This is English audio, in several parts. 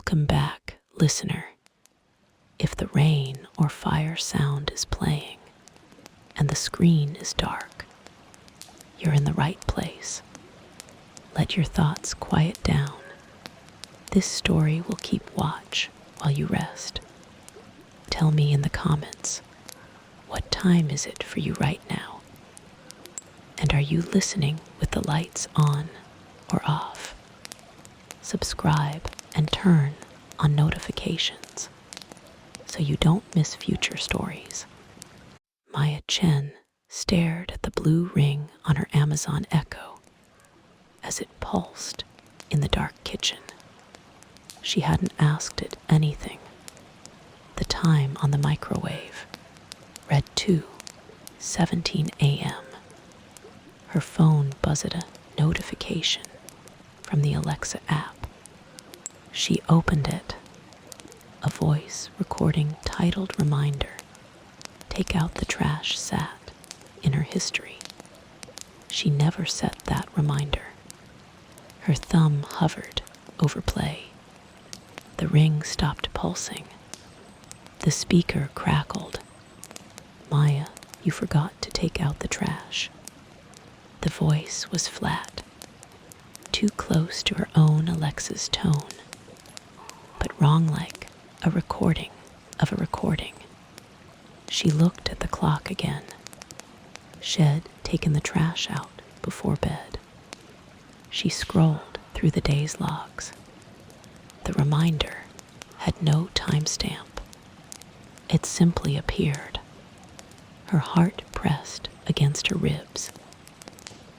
Welcome back, listener. If the rain or fire sound is playing and the screen is dark, you're in the right place. Let your thoughts quiet down. This story will keep watch while you rest. Tell me in the comments, what time is it for you right now? And are you listening with the lights on or off? Subscribe and turn on notifications so you don't miss future stories. Maya Chen stared at the blue ring on her Amazon Echo as it pulsed in the dark kitchen. She hadn't asked it anything. The time on the microwave read 2:17 a.m. Her phone buzzed a notification from the Alexa app. She opened it. A voice recording titled reminder, "Take out the trash," sat in her history. She never set that reminder. Her thumb hovered over play. The ring stopped pulsing. The speaker crackled. "Maya, you forgot to take out the trash." The voice was flat, too close to her own Alexa's tone, but wrong like a recording of a recording. She looked at the clock again. She'd taken the trash out before bed. She scrolled through the day's logs. The reminder had no timestamp. It simply appeared. Her heart pressed against her ribs.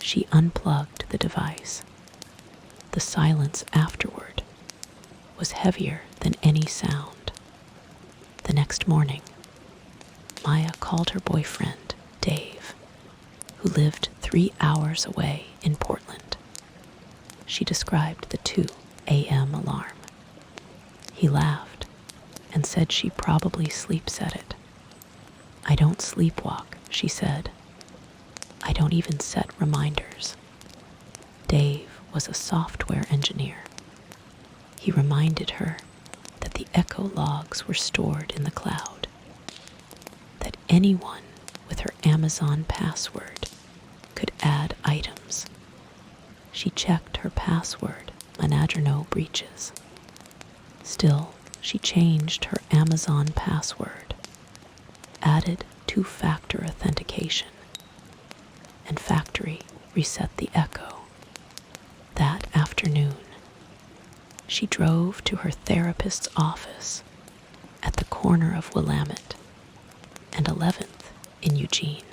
She unplugged the device. The silence afterward was heavier than any sound. The next morning, Maya called her boyfriend, Dave, who lived 3 hours away in Portland. She described the 2 a.m. alarm. He laughed and said she probably sleeps at it. "I don't sleepwalk," she said. "I don't even set reminders." Dave was a software engineer. He reminded her that the Echo logs were stored in the cloud, that anyone with her Amazon password could add items. She checked her password, manager no breaches. Still, she changed her Amazon password, added two-factor authentication, and factory reset the Echo. That afternoon, she drove to her therapist's office at the corner of Willamette and 11th in Eugene.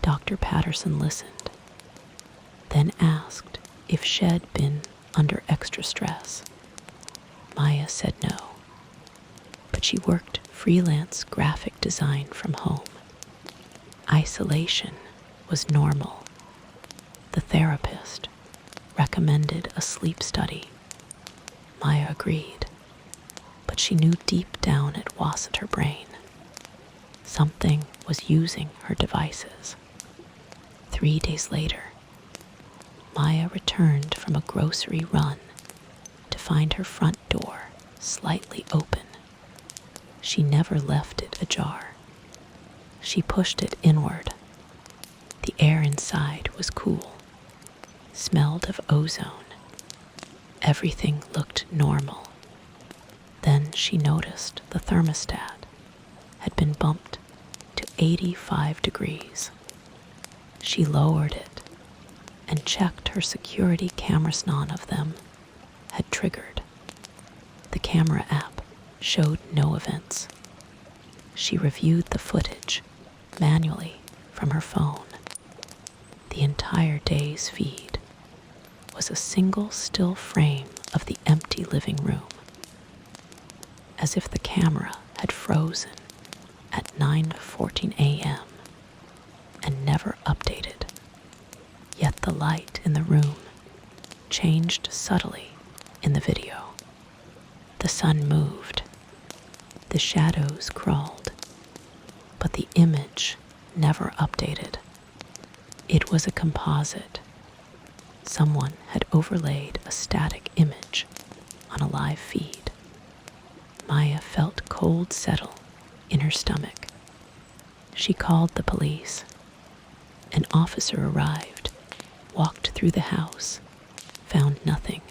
Dr. Patterson listened, then asked if she'd been under extra stress. Maya said no, but she worked freelance graphic design from home. Isolation was normal. The therapist recommended a sleep study. Maya agreed, but she knew deep down it wasn't her brain. Something was using her devices. 3 days later, Maya returned from a grocery run to find her front door slightly open. She never left it ajar. She pushed it inward. The air inside was cool, smelled of ozone. Everything looked normal. Then she noticed the thermostat had been bumped to 85 degrees. She lowered it and checked her security cameras. None of them had triggered. The camera app showed no events. She reviewed the footage manually from her phone. The entire day's feed was a single still frame of the empty living room, as if the camera had frozen at 9:14 a.m. and never updated. Yet the light in the room changed subtly in the video. The sun moved. The shadows crawled, but the image never updated. It was a composite. Someone had overlaid a static image on a live feed. Maya felt cold settle in her stomach. She called the police. An officer arrived, walked through the house, found nothing.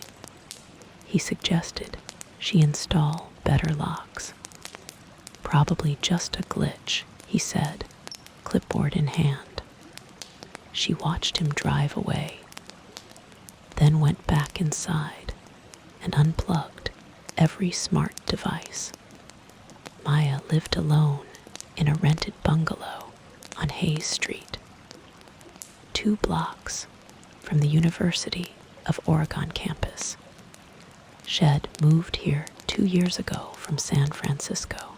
He suggested she install better locks. Probably just a glitch, he said, clipboard in hand. She watched him drive away, then went back inside and unplugged every smart device. Maya lived alone in a rented bungalow on Hayes Street, 2 blocks from the University of Oregon campus. Shed moved here 2 years ago from San Francisco,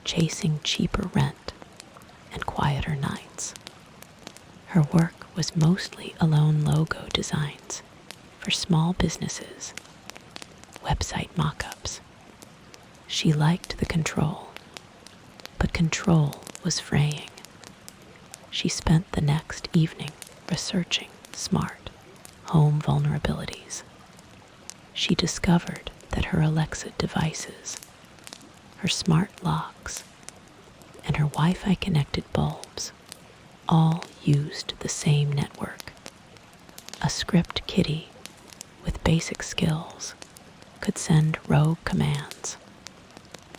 chasing cheaper rent and quieter nights. Her work was mostly alone logo designs for small businesses, website mock-ups. She liked the control, but control was fraying. She spent the next evening researching smart home vulnerabilities. She discovered that her Alexa devices, her smart locks, and her Wi-Fi connected bulbs all used the same network. A script kiddie with basic skills could send rogue commands.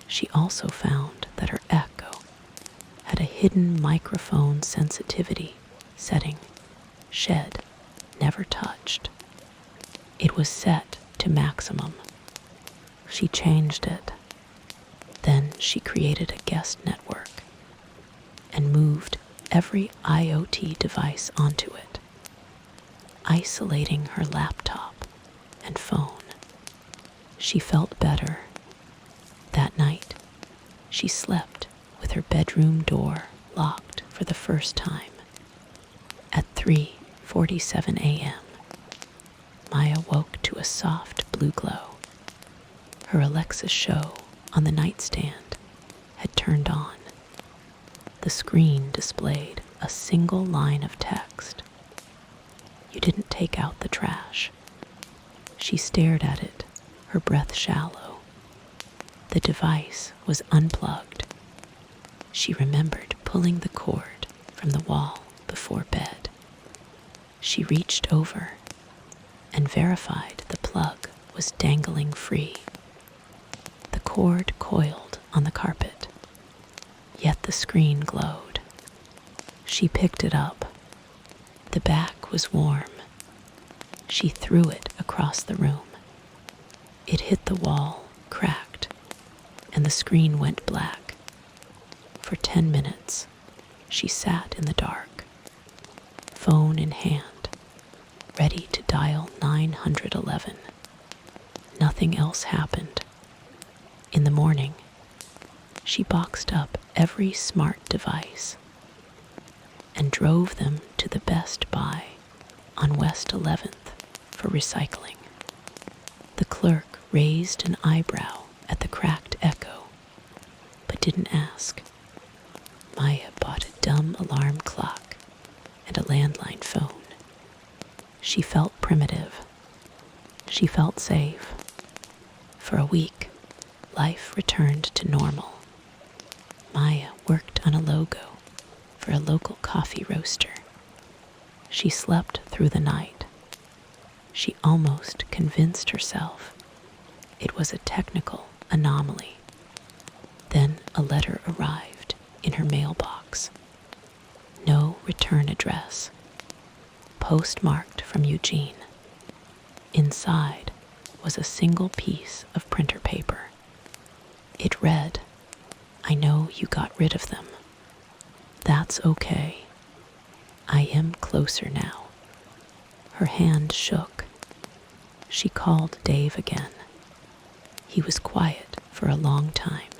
She also found that her Echo had a hidden microphone sensitivity setting Shed never touched. It was set to maximum. She changed it. Then she created a guest network and moved every IoT device onto it, isolating her laptop and phone. She felt better. That night, she slept with her bedroom door locked for the first time. At 3:47 a.m., Maya woke to a soft blue glow. Her Alexa show on the nightstand had turned on. The screen displayed a single line of text. "You didn't take out the trash." She stared at it, her breath shallow. The device was unplugged. She remembered pulling the cord from the wall before bed. She reached over and verified the plug was dangling free. The cord coiled on the carpet, yet the screen glowed. She picked it up. The back was warm. She threw it across the room. It hit the wall, cracked, and the screen went black. For 10 minutes, she sat in the dark, phone in hand, ready to dial 911. Nothing else happened. In the morning, she boxed up every smart device and drove them to the Best Buy on West 11th for recycling. The clerk raised an eyebrow at the cracked Echo, but didn't ask. Maya bought a dumb alarm clock and a landline phone. She felt primitive. She felt safe. For a week, life returned to normal. Maya worked on a logo for a local coffee roaster. She slept through the night. She almost convinced herself it was a technical anomaly. Then a letter arrived in her mailbox. No return address. Postmarked from Eugene. Inside was a single piece of printer paper. It read, "I know you got rid of them. That's okay. I am closer now." Her hand shook. She called Dave again. He was quiet for a long time.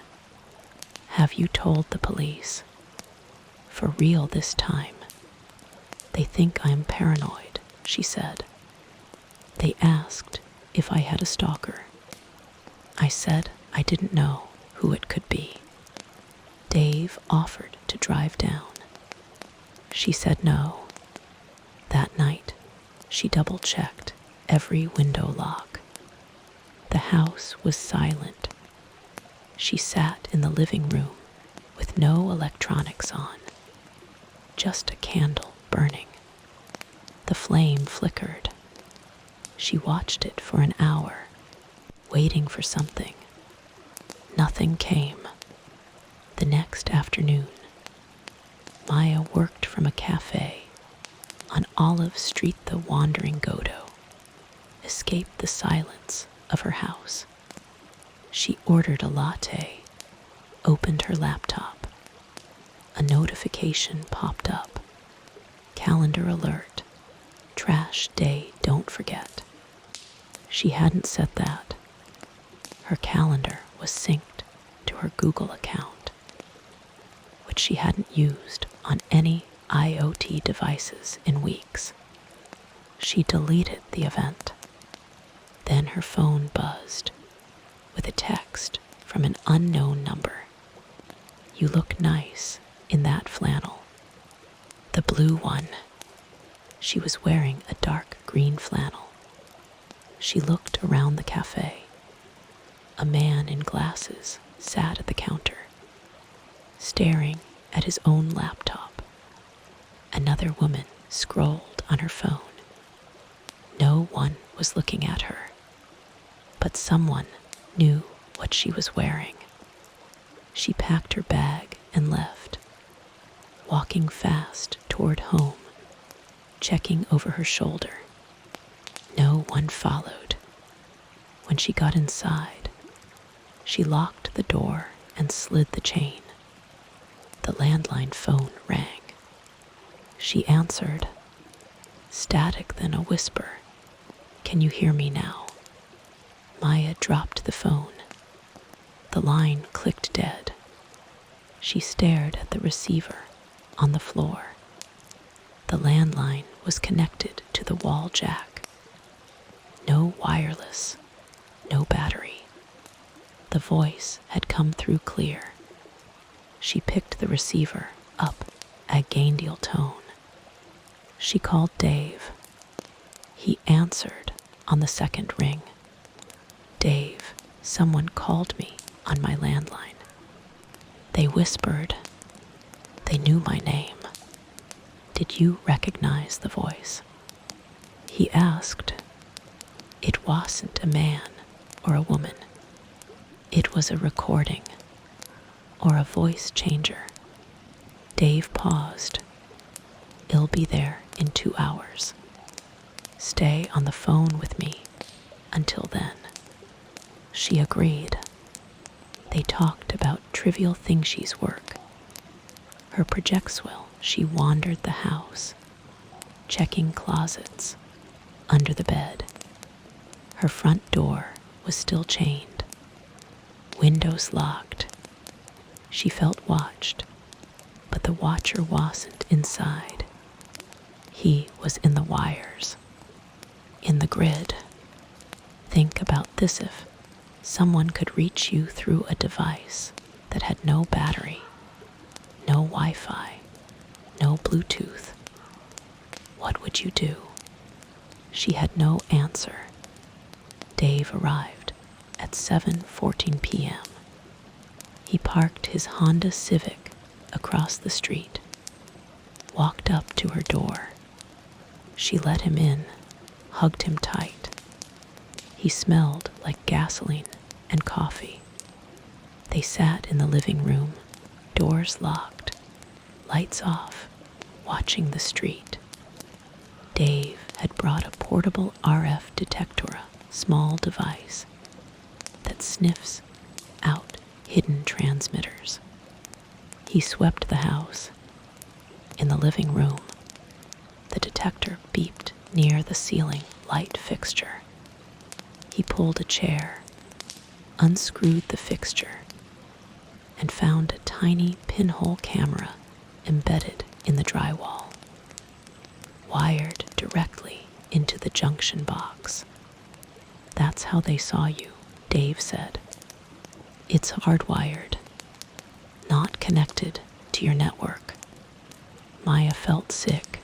"Have you told the police?" "For real this time. They think I'm paranoid," she said. "They asked if I had a stalker. I said I didn't know who it could be. Dave offered to drive down. She said no. That night, she double-checked every window lock. The house was silent. She sat in the living room with no electronics on, just a candle burning. The flame flickered. She watched it for an hour, waiting for something. Nothing came. The next afternoon, Maya worked from a cafe on Olive Street. The wandering Godo escaped the silence of her house. She ordered a latte, opened her laptop. A notification popped up. Calendar alert. Trash day, don't forget. She hadn't set that. Her calendar was synced to her Google account, which she hadn't used on any IoT devices in weeks. She deleted the event. Then her phone buzzed with a text from an unknown number. You look nice in that flannel. The blue one. She was wearing a dark green flannel. She looked around the cafe. A man in glasses sat at the counter, staring at his own laptop. Another woman scrolled on her phone. No one was looking at her, but someone knew what she was wearing. She packed her bag and left, walking fast toward home, checking over her shoulder. No one followed. When she got inside, she locked the door and slid the chain. The landline phone rang. She answered, static then a whisper. Can you hear me now? Maya dropped the phone. The line clicked dead. She stared at the receiver on the floor. The landline was connected to the wall jack. No wireless, no battery. The voice had come through clear. She picked the receiver up at Gaindeal tone. She called Dave. He answered on the second ring. Dave, someone called me on my landline. They whispered. They knew my name. Did you recognize the voice? He asked. It wasn't a man or a woman. It was a recording or a voice changer. Dave paused. It'll be there in 2 hours. Stay on the phone with me until then. She agreed. They talked about trivial thingshe's work. Her projectile, she wandered the house, checking closets, under the bed. Her front door was still chained, windows locked. She felt watched, but the watcher wasn't inside. He was in the wires, in the grid. Think about this: if someone could reach you through a device that had no battery, no Wi-Fi, no Bluetooth, what would you do? She had no answer. Dave arrived at 7:14 p.m. He parked his Honda Civic across the street, walked up to her door. She let him in, hugged him tight. He smelled like gasoline and coffee. They sat in the living room, doors locked, lights off, watching the street. Dave had brought a portable RF detector, a small device that sniffs out hidden transmitters. He swept the house. In the living room, the detector beeped near the ceiling light fixture. He pulled a chair, unscrewed the fixture, and found a tiny pinhole camera embedded in the drywall, wired directly into the junction box. That's how they saw you, Dave said. It's hardwired, not connected to your network. Maya felt sick.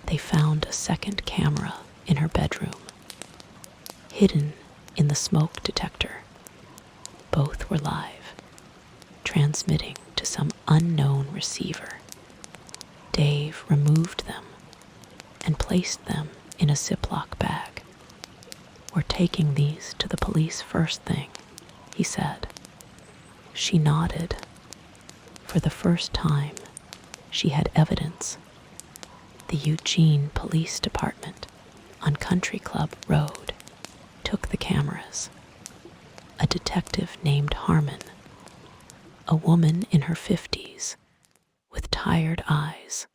They found a second camera in her bedroom, hidden in the smoke detector. Both were live, transmitting to some unknown receiver. Dave removed them and placed them in a Ziploc bag. "We're taking these to the police first thing," he said. She nodded. For the first time, she had evidence. The Eugene Police Department on Country Club Road took the cameras. A detective named Harmon, a woman in her 50s with tired eyes,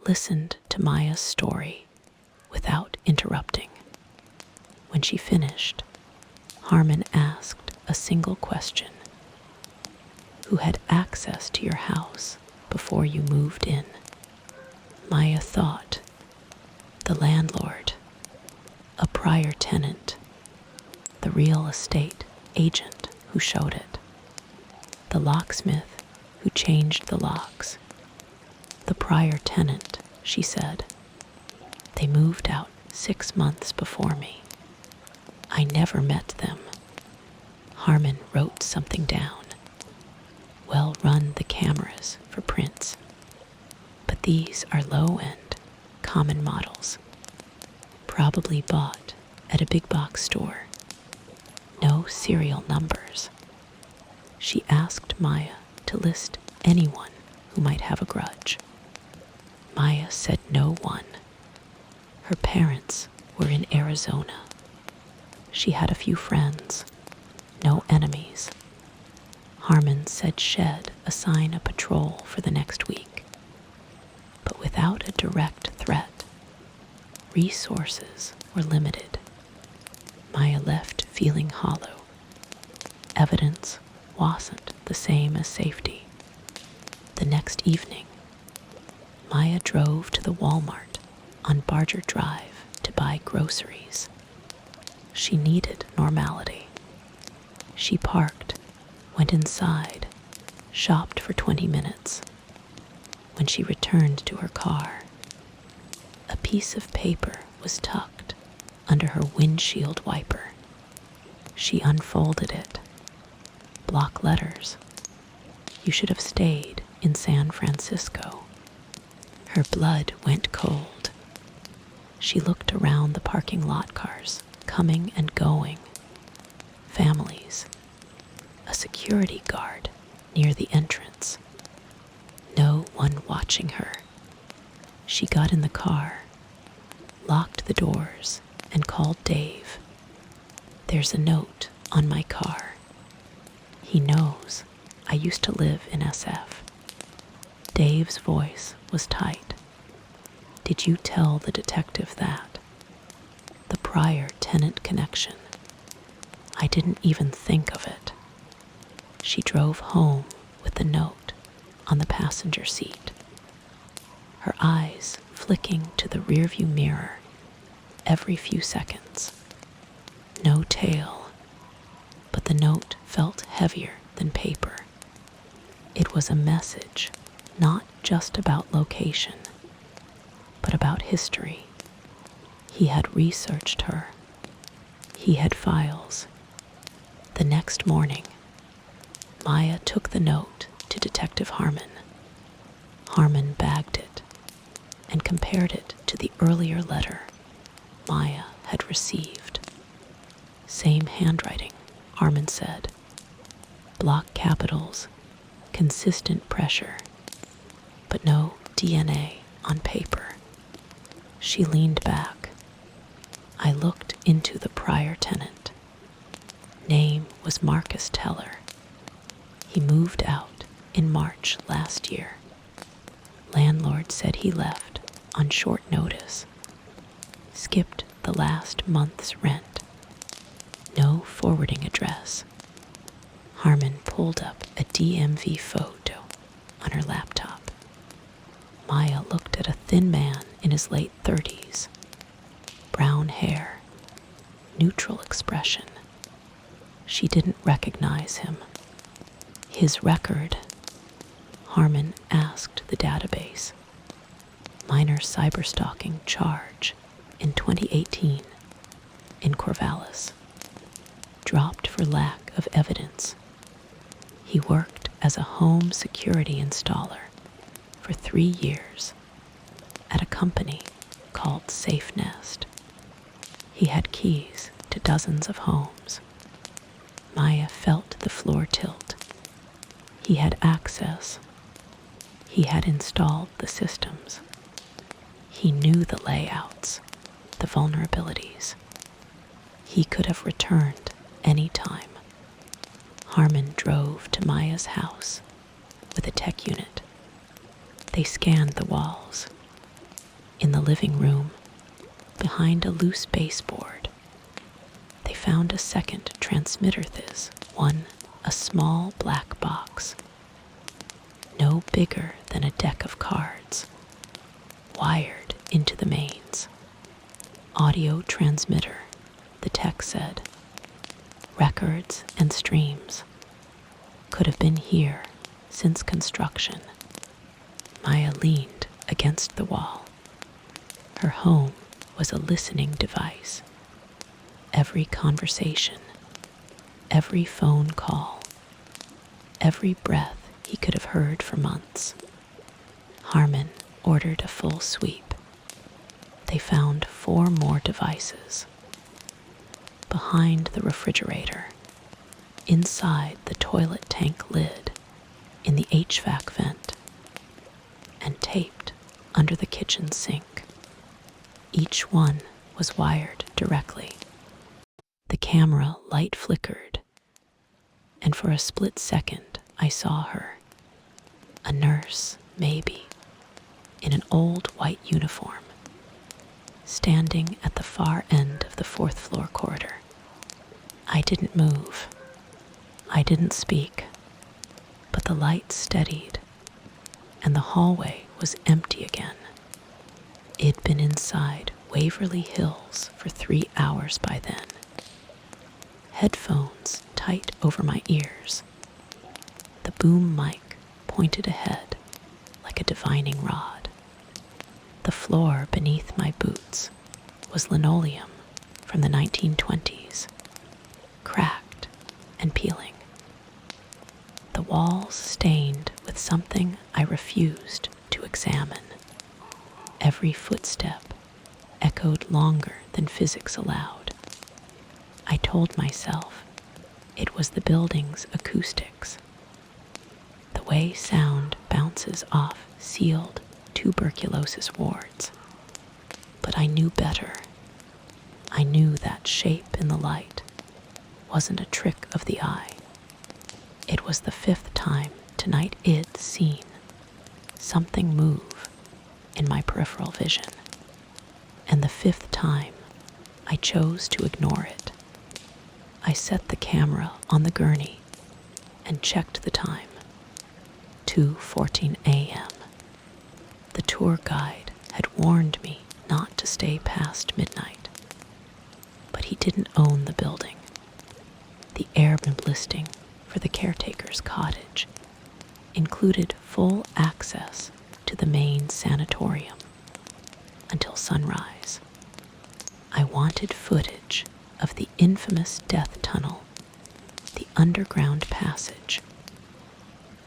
listened to Maya's story without interrupting. When she finished, Harmon asked a single question. "Who had access to your house before you moved in?" Maya thought. The landlord, a prior tenant, the real estate agent who showed it, the locksmith who changed the locks. "The prior tenant," she said. "They moved out 6 months before me. I never met them." Harmon wrote something down. "Well, run the cameras for prints. But these are low-end, common models. Probably bought at a big box store. No serial numbers." She asked Maya to list anyone who might have a grudge. Maya said no one. Her parents were in Arizona. She had a few friends, no enemies. Harmon said she'd assign a patrol for the next week. But without a direct threat, resources were limited. Maya left feeling hollow. Evidence wasn't the same as safety. The next evening, Maya drove to the Walmart on Barger Drive to buy groceries. She needed normality. She parked, went inside, shopped for 20 minutes. When she returned to her car, a piece of paper was tucked under her windshield wiper. She unfolded it. Block letters. "You should have stayed in San Francisco." Her blood went cold. She looked around the parking lot cars, coming and going. Families. A security guard near the entrance. No one watching her. She got in the car, locked the doors, and called Dave. "There's a note on my car. He knows I used to live in SF." Dave's voice was tight. "Did you tell the detective that?" "The prior tenant connection. I didn't even think of it." She drove home with the note on the passenger seat, her eyes flicking to the rearview mirror every few seconds. No tail, but the note felt heavier than paper. It was a message not just about location, but about history. He had researched her. He had files. The next morning, Maya took the note to Detective Harmon. Harmon bagged it and compared it to the earlier letter Maya had received. "Same handwriting," Harmon said. "Block capitals, consistent pressure, but no DNA on paper." She leaned back. "I looked into the prior tenant. Name was Marcus Teller. He moved out in March last year. Landlord said he left on short notice. Skipped the last month's rent. No forwarding address." Harmon pulled up a DMV photo on her laptop. Maya looked at a thin man in his late 30s. Brown hair, neutral expression. She didn't recognize him. "His record?" Harmon asked the database. "Minor cyberstalking charge in 2018 in Corvallis." dropped for lack of evidence. He worked as a home security installer for 3 years at a company called Safe Nest. He had keys to dozens of homes. Maya felt the floor tilt. He had access. He had installed the systems. He knew the layouts, the vulnerabilities. He could have returned any time. Harmon drove to Maya's house with a tech unit. They scanned the walls. In the living room, behind a loose baseboard, they found a second transmitter. This one, a small black box, no bigger than a deck of cards, wired into the mains. Audio transmitter, the tech said. Records and streams. Could have been here since construction. Maya leaned against the wall. Her home was a listening device. Every conversation, every phone call, every breath he could have heard for months. Harmon ordered a full sweep. They found 4 more devices. Behind the refrigerator, inside the toilet tank lid, in the HVAC vent, and taped under the kitchen sink. Each one was wired directly. The camera light flickered, and for a split second I saw her. A nurse, maybe, in an old white uniform, standing at the far end of the 4th floor corridor. I didn't move. I didn't speak, but the light steadied, and the hallway was empty again. It'd been inside Waverly Hills for 3 hours by then. Headphones tight over my ears. The boom mic pointed ahead like a divining rod. The floor beneath my boots was linoleum from the 1920s, cracked and peeling. The walls stained with something I refused to examine. Every footstep echoed longer than physics allowed. I told myself it was the building's acoustics. The way sound bounces off sealed tuberculosis wards. But I knew better. I knew that shape in the light wasn't a trick of the eye. It was the 5th time tonight I'd seen something move in my peripheral vision, and the 5th time I chose to ignore it. I set the camera on the gurney and checked the time. 2:14 a.m. The tour guide had warned me not to stay past midnight, but he didn't own the building. The Airbnb listing for the caretaker's cottage included full access to the main sanatorium until sunrise. I wanted footage of the infamous death tunnel, the underground passage,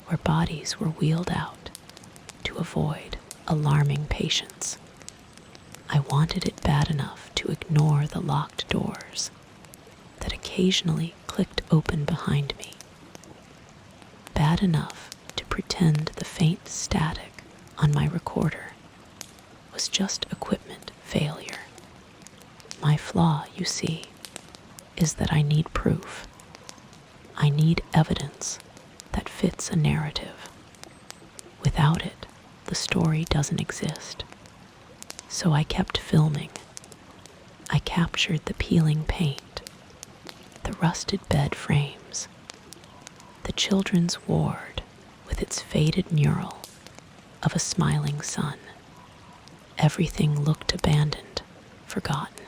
where bodies were wheeled out to avoid alarming patients. I wanted it bad enough to ignore the locked doors that occasionally clicked open behind me. Bad enough to pretend the faint static on my recorder was just equipment failure. My flaw, you see, is that I need proof. I need evidence that fits a narrative. Without it, the story doesn't exist. So I kept filming. I captured the peeling paint, the rusted bed frames, the children's ward with its faded mural of a smiling sun. Everything looked abandoned, forgotten.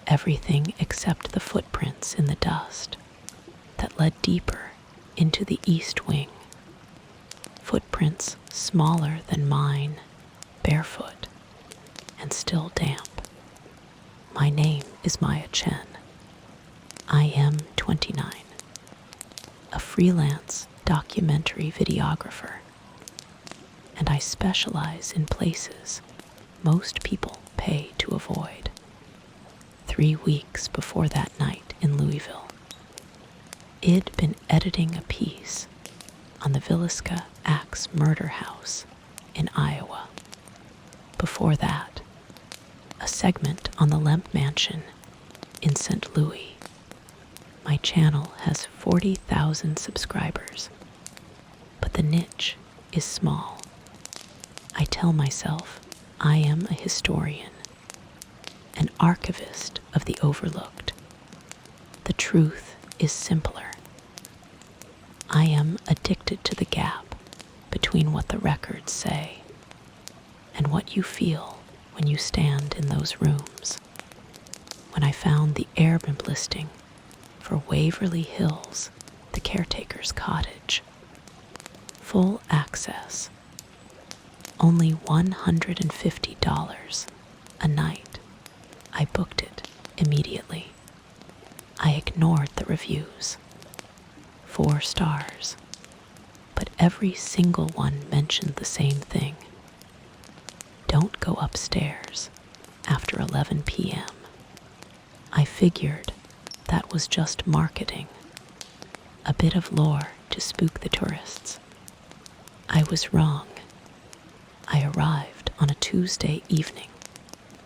Everything except the footprints in the dust that led deeper into the east wing. Footprints smaller than mine, barefoot, and still damp. My name is Maya Chen. I am 29, a freelance documentary videographer, and I specialize in places most people pay to avoid. 3 weeks before that night in Louisville, I'd been editing a piece on the Villisca Axe murder house in Iowa. Before that, a segment on the Lemp Mansion in St. Louis. My channel has 40,000 subscribers, but the niche is small. I tell myself I am a historian, an archivist of the overlooked. The truth is simpler. I am addicted to the gap between what the records say and what you feel when you stand in those rooms. When I found the Airbnb listing for Waverly Hills, the caretaker's cottage, full access, only $150 a night, I booked it immediately. I ignored the reviews. 4 stars, but every single one mentioned the same thing. Don't go upstairs after 11 p.m. I figured that was just marketing, a bit of lore to spook the tourists. I was wrong. I arrived on a Tuesday evening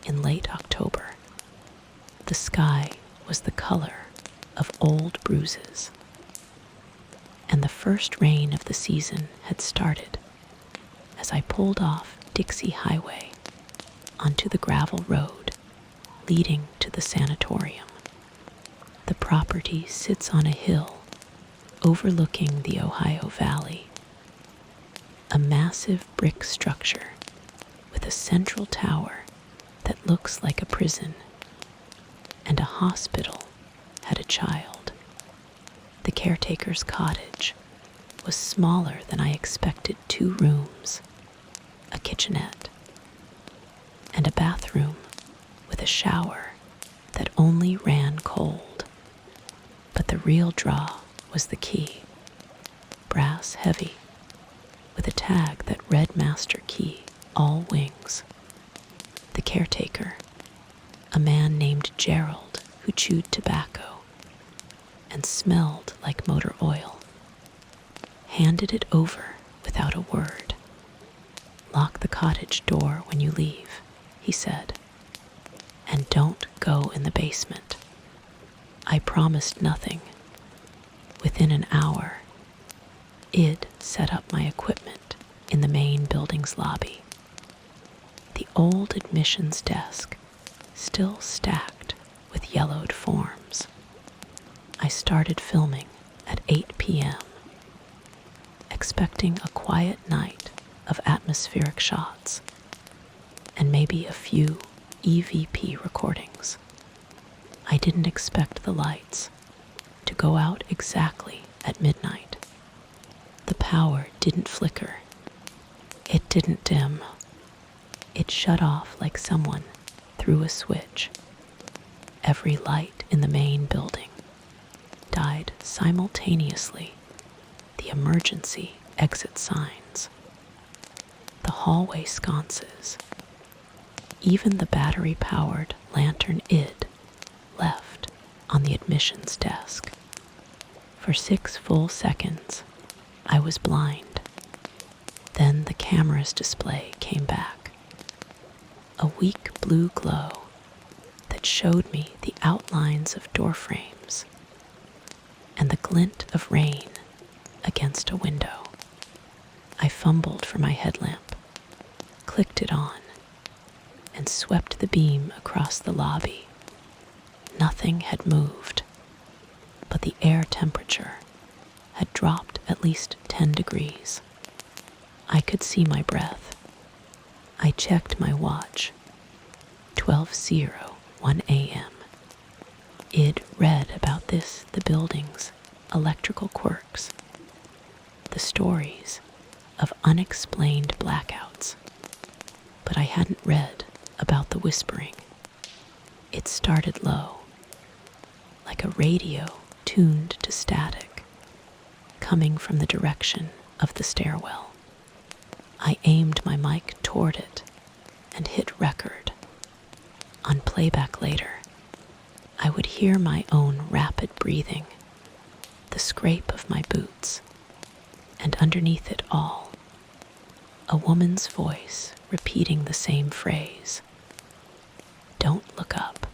in late October. The sky was the color of old bruises, and the first rain of the season had started as I pulled off Dixie Highway onto the gravel road leading to the sanatorium. The property sits on a hill overlooking the Ohio Valley, a massive brick structure with a central tower that looks like a prison, and a hospital had a child. The caretaker's cottage was smaller than I expected. 2 rooms, a kitchenette, and a bathroom with a shower that only ran cold. But the real draw was the key, brass heavy, with a tag that read master key, all wings. The caretaker, a man named Gerald who chewed tobacco and smelled like motor oil, handed it over without a word. "Lock the cottage door when you leave," he said, "and don't go in the basement." I promised nothing. Within an hour, I'd set up my equipment in the main building's lobby. The old admissions desk still stacked with yellowed forms. I started filming at 8 p.m., expecting a quiet night of atmospheric shots and maybe a few EVP recordings. I didn't expect the lights to go out exactly at midnight. The power didn't flicker. It didn't dim. It shut off like someone threw a switch. Every light in the main building died simultaneously. The emergency exit signs, the hallway sconces, even the battery-powered lantern I'd left on the admissions desk. For 6 full seconds, I was blind. Then the camera's display came back, a weak blue glow that showed me the outlines of door frames and the glint of rain against a window. I fumbled for my headlamp, clicked it on, and swept the beam across the lobby. Nothing had moved, but the air temperature had dropped at least 10 degrees. I could see my breath. I checked my watch. 12:01 a.m. I'd read about the building's electrical quirks, the stories of unexplained blackouts, but I hadn't read about the whispering. It started low, like a radio tuned to static, coming from the direction of the stairwell. I aimed my mic toward it and hit record. On playback later, I would hear my own rapid breathing, the scrape of my boots, and underneath it all, a woman's voice repeating the same phrase. Don't look up.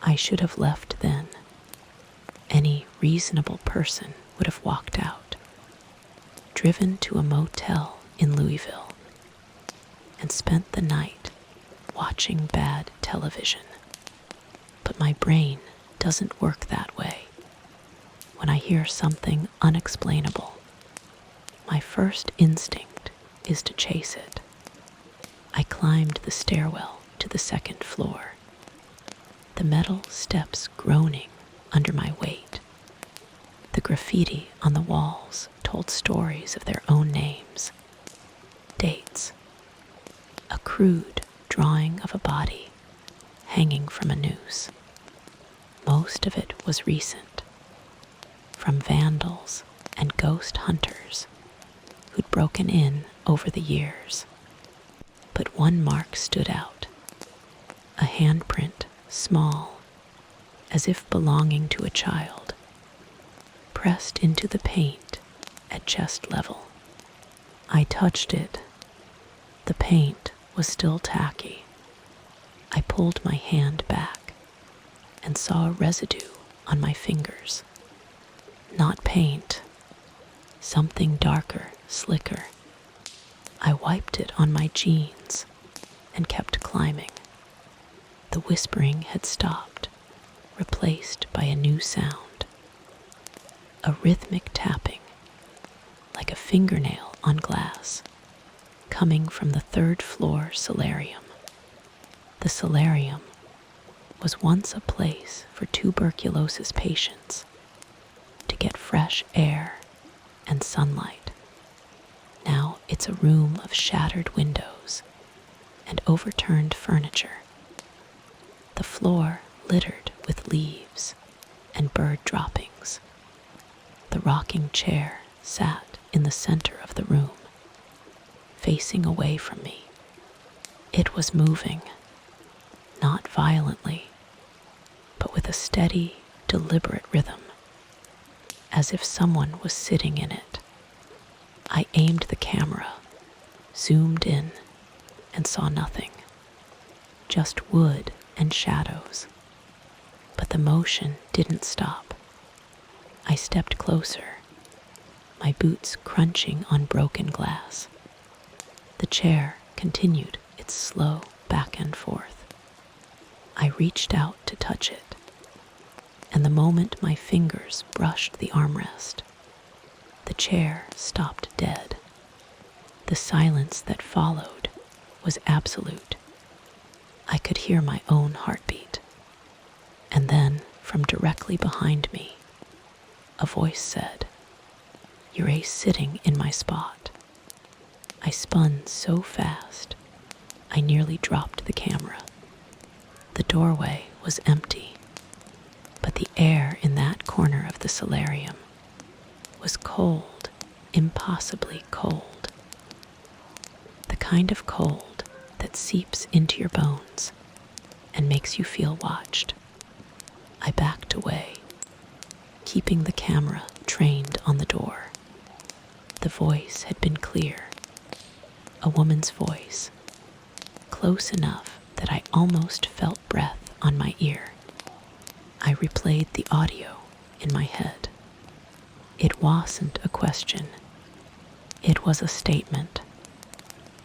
I should have left then. Any reasonable person would have walked out, driven to a motel in Louisville, and spent the night watching bad television. But my brain doesn't work that way. When I hear something unexplainable, my first instinct is to chase it. I climbed the stairwell to the second floor, the metal steps groaning under my weight. The graffiti on the walls told stories of their own names, dates, a crude drawing of a body hanging from a noose. Most of it was recent, from vandals and ghost hunters who'd broken in over the years. But one mark stood out, a handprint, small, as if belonging to a child, pressed into the paint at chest level. I touched it. The paint was still tacky. I pulled my hand back and saw a residue on my fingers. Not paint, something darker, slicker. I wiped it on my jeans and kept climbing. The whispering had stopped, replaced by a new sound. A rhythmic tapping, like a fingernail on glass, coming from the third floor solarium. The solarium was once a place for tuberculosis patients to get fresh air and sunlight. Now it's a room of shattered windows and overturned furniture. The floor littered with leaves and bird droppings. The rocking chair sat in the center of the room, facing away from me. It was moving, not violently, but with a steady, deliberate rhythm, as if someone was sitting in it. I aimed the camera, zoomed in, and saw nothing, just wood and shadows. But the motion didn't stop. I stepped closer, my boots crunching on broken glass. The chair continued its slow back and forth. I reached out to touch it, and the moment my fingers brushed the armrest, the chair stopped dead. The silence that followed was absolute. I could hear my own heartbeat. And then, from directly behind me, a voice said, "You're sitting in my spot." I spun so fast, I nearly dropped the camera. The doorway was empty, but the air in that corner of the solarium was cold, impossibly cold. The kind of cold that seeps into your bones and makes you feel watched. I backed away, keeping the camera trained on the door. The voice had been clear, a woman's voice, close enough that I almost felt breath on my ear. I replayed the audio in my head. It wasn't a question. It was a statement.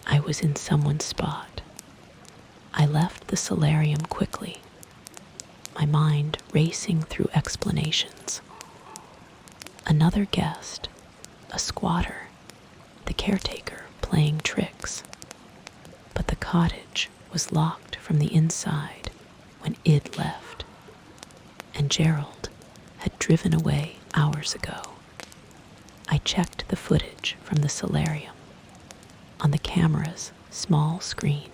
I was in someone's spot. I left the solarium quickly, my mind racing through explanations. Another guest, a squatter, the caretaker playing tricks. But the cottage was locked from the inside when Id left, and Gerald had driven away hours ago. I checked the footage from the solarium. On the camera's small screen,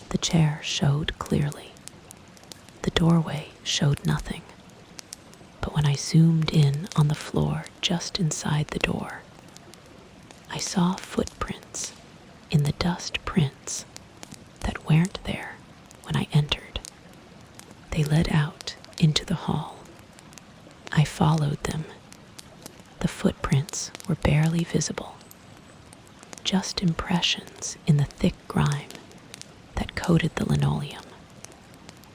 the chair showed clearly. The doorway showed nothing. But when I zoomed in on the floor just inside the door, I saw footprints in the dust prints that weren't there when I entered. They led out into the hall. I followed them. The footprints were barely visible, just impressions in the thick grime that coated the linoleum.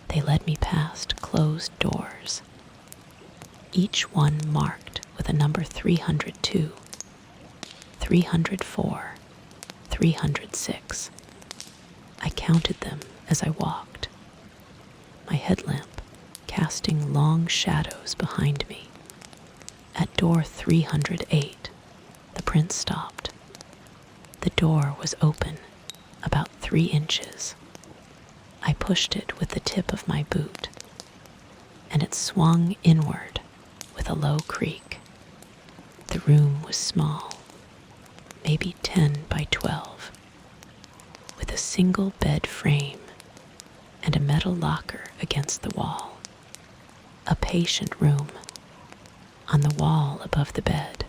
They led me past closed doors, each one marked with a number 302, 304, 306. I counted them as I walked, my headlamp casting long shadows behind me. At door 308, the print stopped. The door was open, about 3 inches. I pushed it with the tip of my boot, and it swung inward with a low creak. The room was small, maybe 10 by 12, with a single bed frame and a metal locker against the wall. A patient room. On the wall above the bed,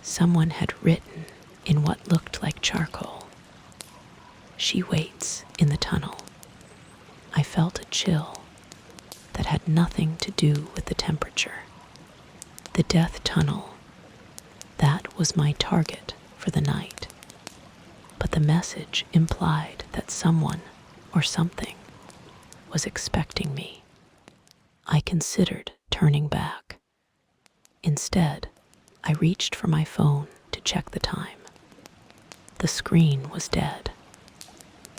someone had written in what looked like charcoal, "She waits in the tunnel." I felt a chill that had nothing to do with the temperature. The death tunnel, that was my target for the night. But the message implied that someone or something was expecting me. I considered turning back. Instead, I reached for my phone to check the time. The screen was dead.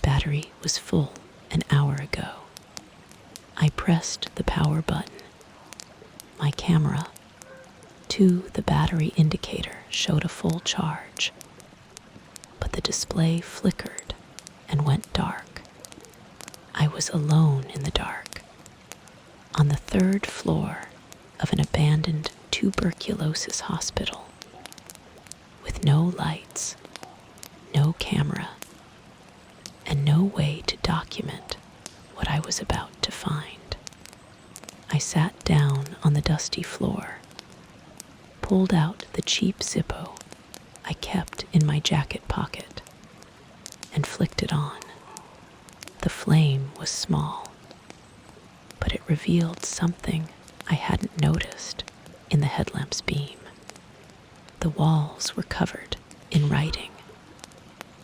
Battery was full an hour ago. I pressed the power button. My camera, to the battery indicator, showed a full charge, but the display flickered and went dark. I was alone in the dark, on the 3rd floor of an abandoned tuberculosis hospital, with no lights, no camera, and no way to document what I was about to find. I sat down on the dusty floor, pulled out the cheap Zippo I kept in my jacket pocket, and flicked it on. The flame was small, but it revealed something I hadn't noticed in the headlamp's beam. The walls were covered in writing,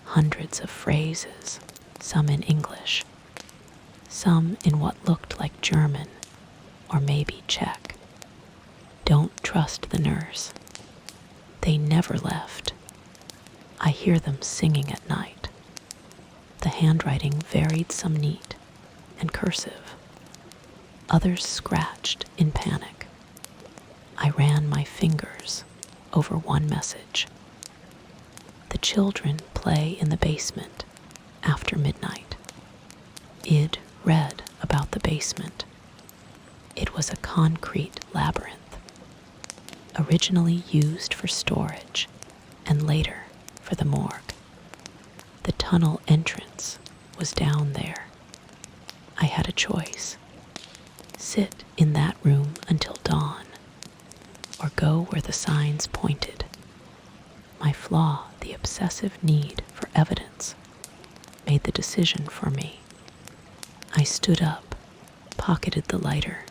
hundreds of phrases, some in English, some in what looked like German or maybe Czech. Don't trust the nurse. They never left. I hear them singing at night. The handwriting varied, some neat and cursive, others scratched in panic. I ran my fingers over one message. The children play in the basement after midnight. Id read about the basement. It was a concrete labyrinth, originally used for storage and later for the morgue. The tunnel entrance was down there. I had a choice: sit in that room until dawn, or go where the signs pointed. My flaw, the obsessive need for evidence, made the decision for me. I stood up, pocketed the lighter,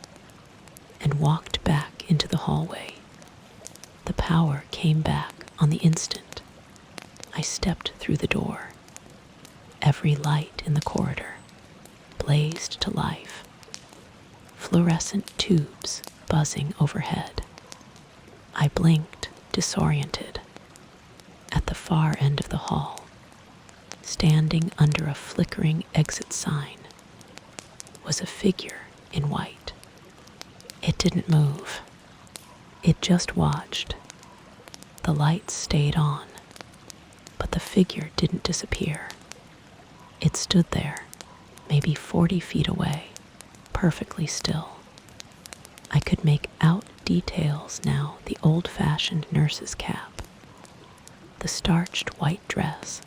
and walked back into the hallway. The power came back on the instant. I stepped through the door. Every light in the corridor blazed to life. Fluorescent tubes buzzing overhead. I blinked, disoriented. At the far end of the hall, standing under a flickering exit sign, was a figure in white. It didn't move. It just watched. The lights stayed on, but the figure didn't disappear. It stood there, maybe 40 feet away, perfectly still. I could make out details now: the old-fashioned nurse's cap, the starched white dress,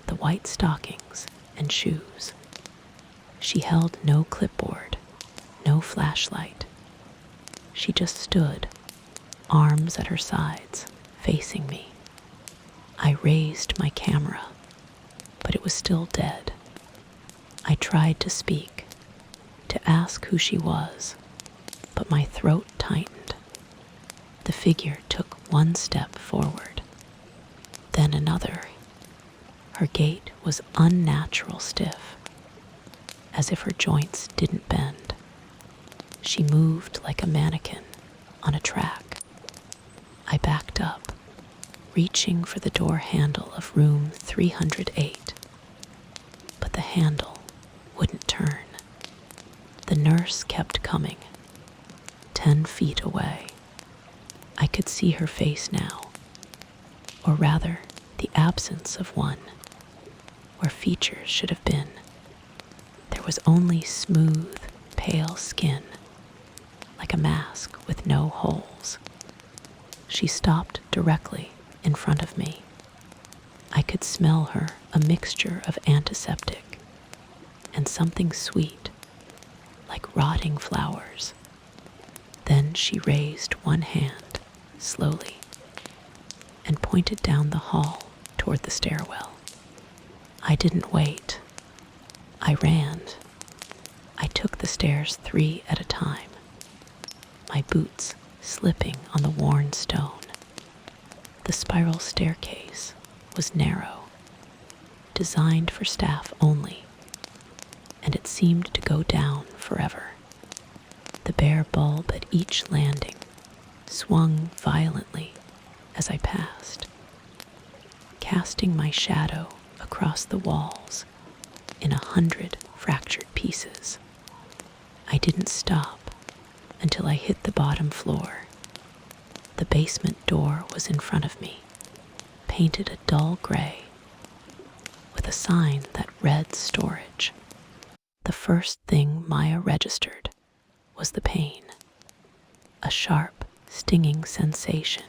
the white stockings and shoes. She held no clipboard, no flashlight. She just stood, arms at her sides, facing me. I raised my camera, but it was still dead. I tried to speak, to ask who she was, but my throat tightened. The figure took one step forward, then another. Her gait was unnatural stiff, as if her joints didn't bend. She moved like a mannequin on a track. I backed up, reaching for the door handle of room 308, but the handle wouldn't turn. The nurse kept coming, 10 feet away. I could see her face now, or rather, the absence of one, where features should have been. There was only smooth, pale skin, like a mask with no holes. She stopped directly in front of me. I could smell her, a mixture of antiseptic and something sweet, like rotting flowers. Then she raised one hand, slowly, and pointed down the hall toward the stairwell. I didn't wait. I ran. I took the stairs 3 at a time, my boots slipping on the worn stone. The spiral staircase was narrow, designed for staff only, and it seemed to go down forever. The bare bulb at each landing swung violently as I passed, casting my shadow across the walls in 100 fractured pieces. I didn't stop until I hit the bottom floor. The basement door was in front of me, painted a dull gray, with a sign that read storage. The first thing Maya registered was the pain, a sharp, stinging sensation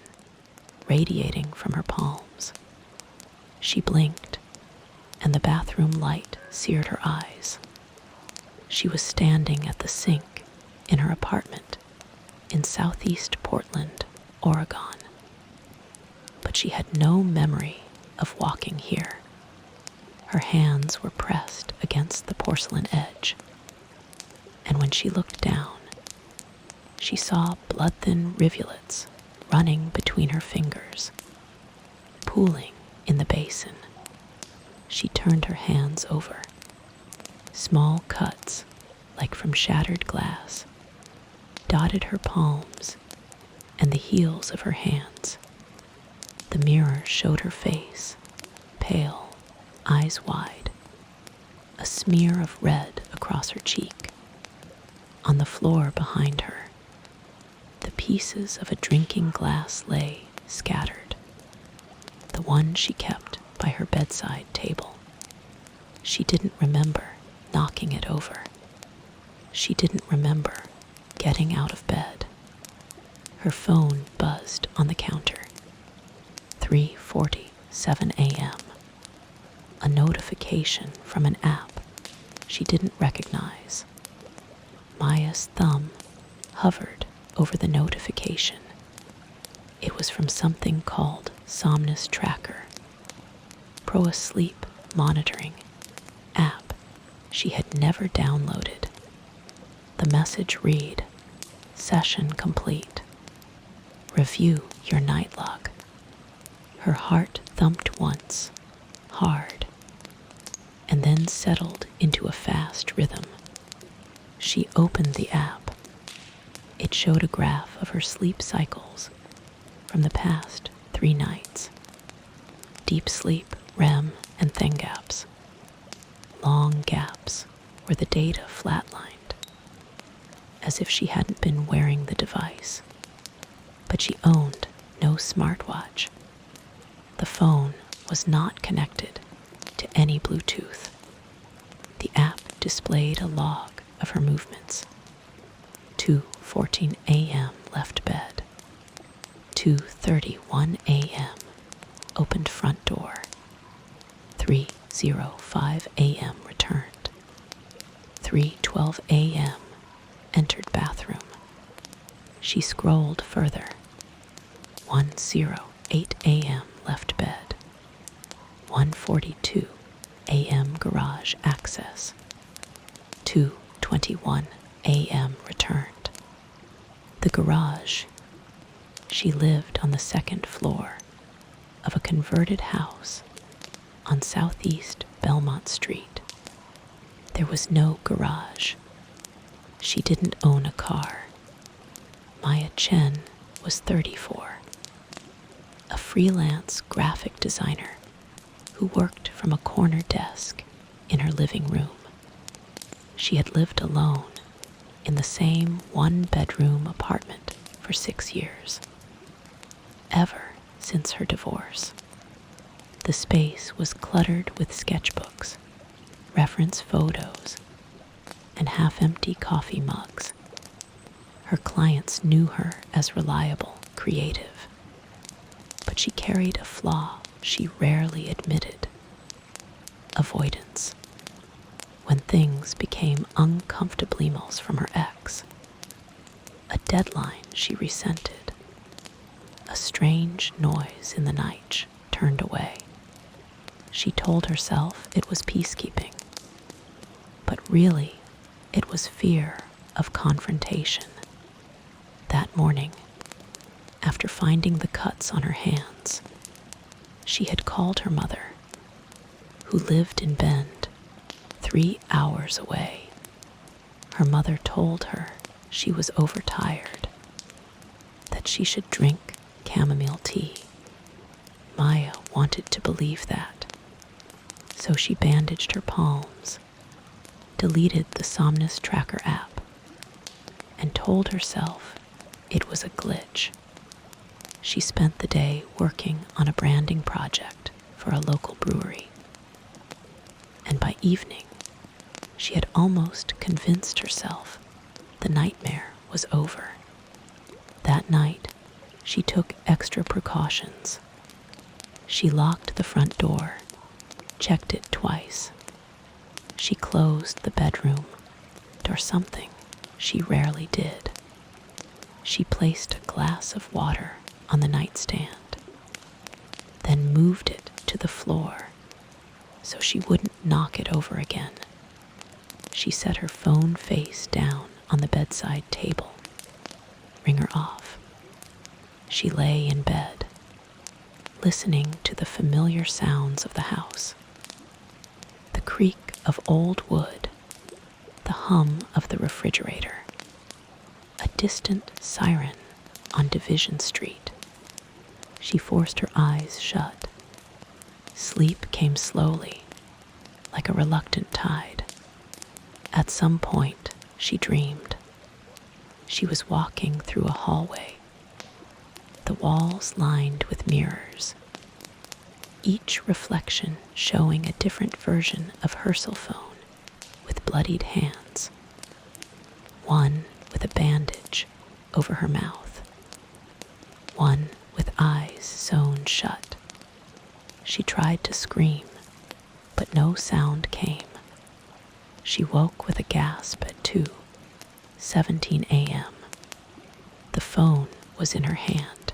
radiating from her palms. She blinked, and the bathroom light seared her eyes. She was standing at the sink in her apartment in southeast Portland, Oregon. But she had no memory of walking here. Her hands were pressed against the porcelain edge, and when she looked down, she saw blood-thin rivulets running between her fingers, pooling in the basin. She turned her hands over. Small cuts, like from shattered glass, dotted her palms and the heels of her hands. The mirror showed her face, pale, eyes wide, a smear of red across her cheek. On the floor behind her, the pieces of a drinking glass lay scattered, the one she kept by her bedside table. She didn't remember knocking it over. She didn't remember getting out of bed. Her phone buzzed on the counter. 3:47 a.m. A notification from an app she didn't recognize. Maya's thumb hovered over the notification. It was from something called Somnus Tracker, Pro Asleep Monitoring app she had never downloaded. The message read, "Session complete. Review your night log." Her heart thumped once, hard, and then settled into a fast rhythm. She opened the app. It showed a graph of her sleep cycles from the past 3 nights. Deep sleep, REM, and THEN gaps. Long gaps where the data flatlined, as if she hadn't been wearing the device. But she owned no smartwatch. The phone was not connected to any Bluetooth. The app displayed a log of her movements. 2:14 a.m. left bed. 2:31 a.m. opened front door. 3:05 a.m. returned. 3:12 a.m. entered bathroom. She scrolled further. 1:08 a.m. left bed. 1:42 a.m. garage access. 2:21 a.m. returned. The garage. She lived on the second floor of a converted house on Southeast Belmont Street. There was no garage. She didn't own a car. Maya Chen was 34, a freelance graphic designer who worked from a corner desk in her living room. She had lived alone in the same one-bedroom apartment for 6 years, ever since her divorce. The space was cluttered with sketchbooks, reference photos, and half-empty coffee mugs. Her clients knew her as reliable, creative, but she carried a flaw she rarely admitted: avoidance. When things became uncomfortable emails from her ex, a deadline she resented, a strange noise in the night turned away. She told herself it was peacekeeping, but really it was fear of confrontation. That morning, after finding the cuts on her hands, she had called her mother, who lived in Bend, 3 hours away. Her mother told her she was overtired, that she should drink chamomile tea. Maya wanted to believe that, so she bandaged her palms, deleted the Somnus Tracker app, and told herself it was a glitch. She spent the day working on a branding project for a local brewery, and by evening, she had almost convinced herself the nightmare was over. That night, she took extra precautions. She locked the front door, checked it twice. She closed the bedroom, or something she rarely did. She placed a glass of water on the nightstand, then moved it to the floor so she wouldn't knock it over again. She set her phone face down on the bedside table. Ringer off. She lay in bed, listening to the familiar sounds of the house. The creak of old wood, the hum of the refrigerator, a distant siren on Division Street. She forced her eyes shut. Sleep came slowly, like a reluctant tide. At some point, she dreamed. She was walking through a hallway, the walls lined with mirrors, each reflection showing a different version of Herselphone with bloodied hands. One with a bandage over her mouth, one with eyes sewn shut. She tried to scream, but no sound came. She woke with a gasp at 2:17 a.m. The phone was in her hand.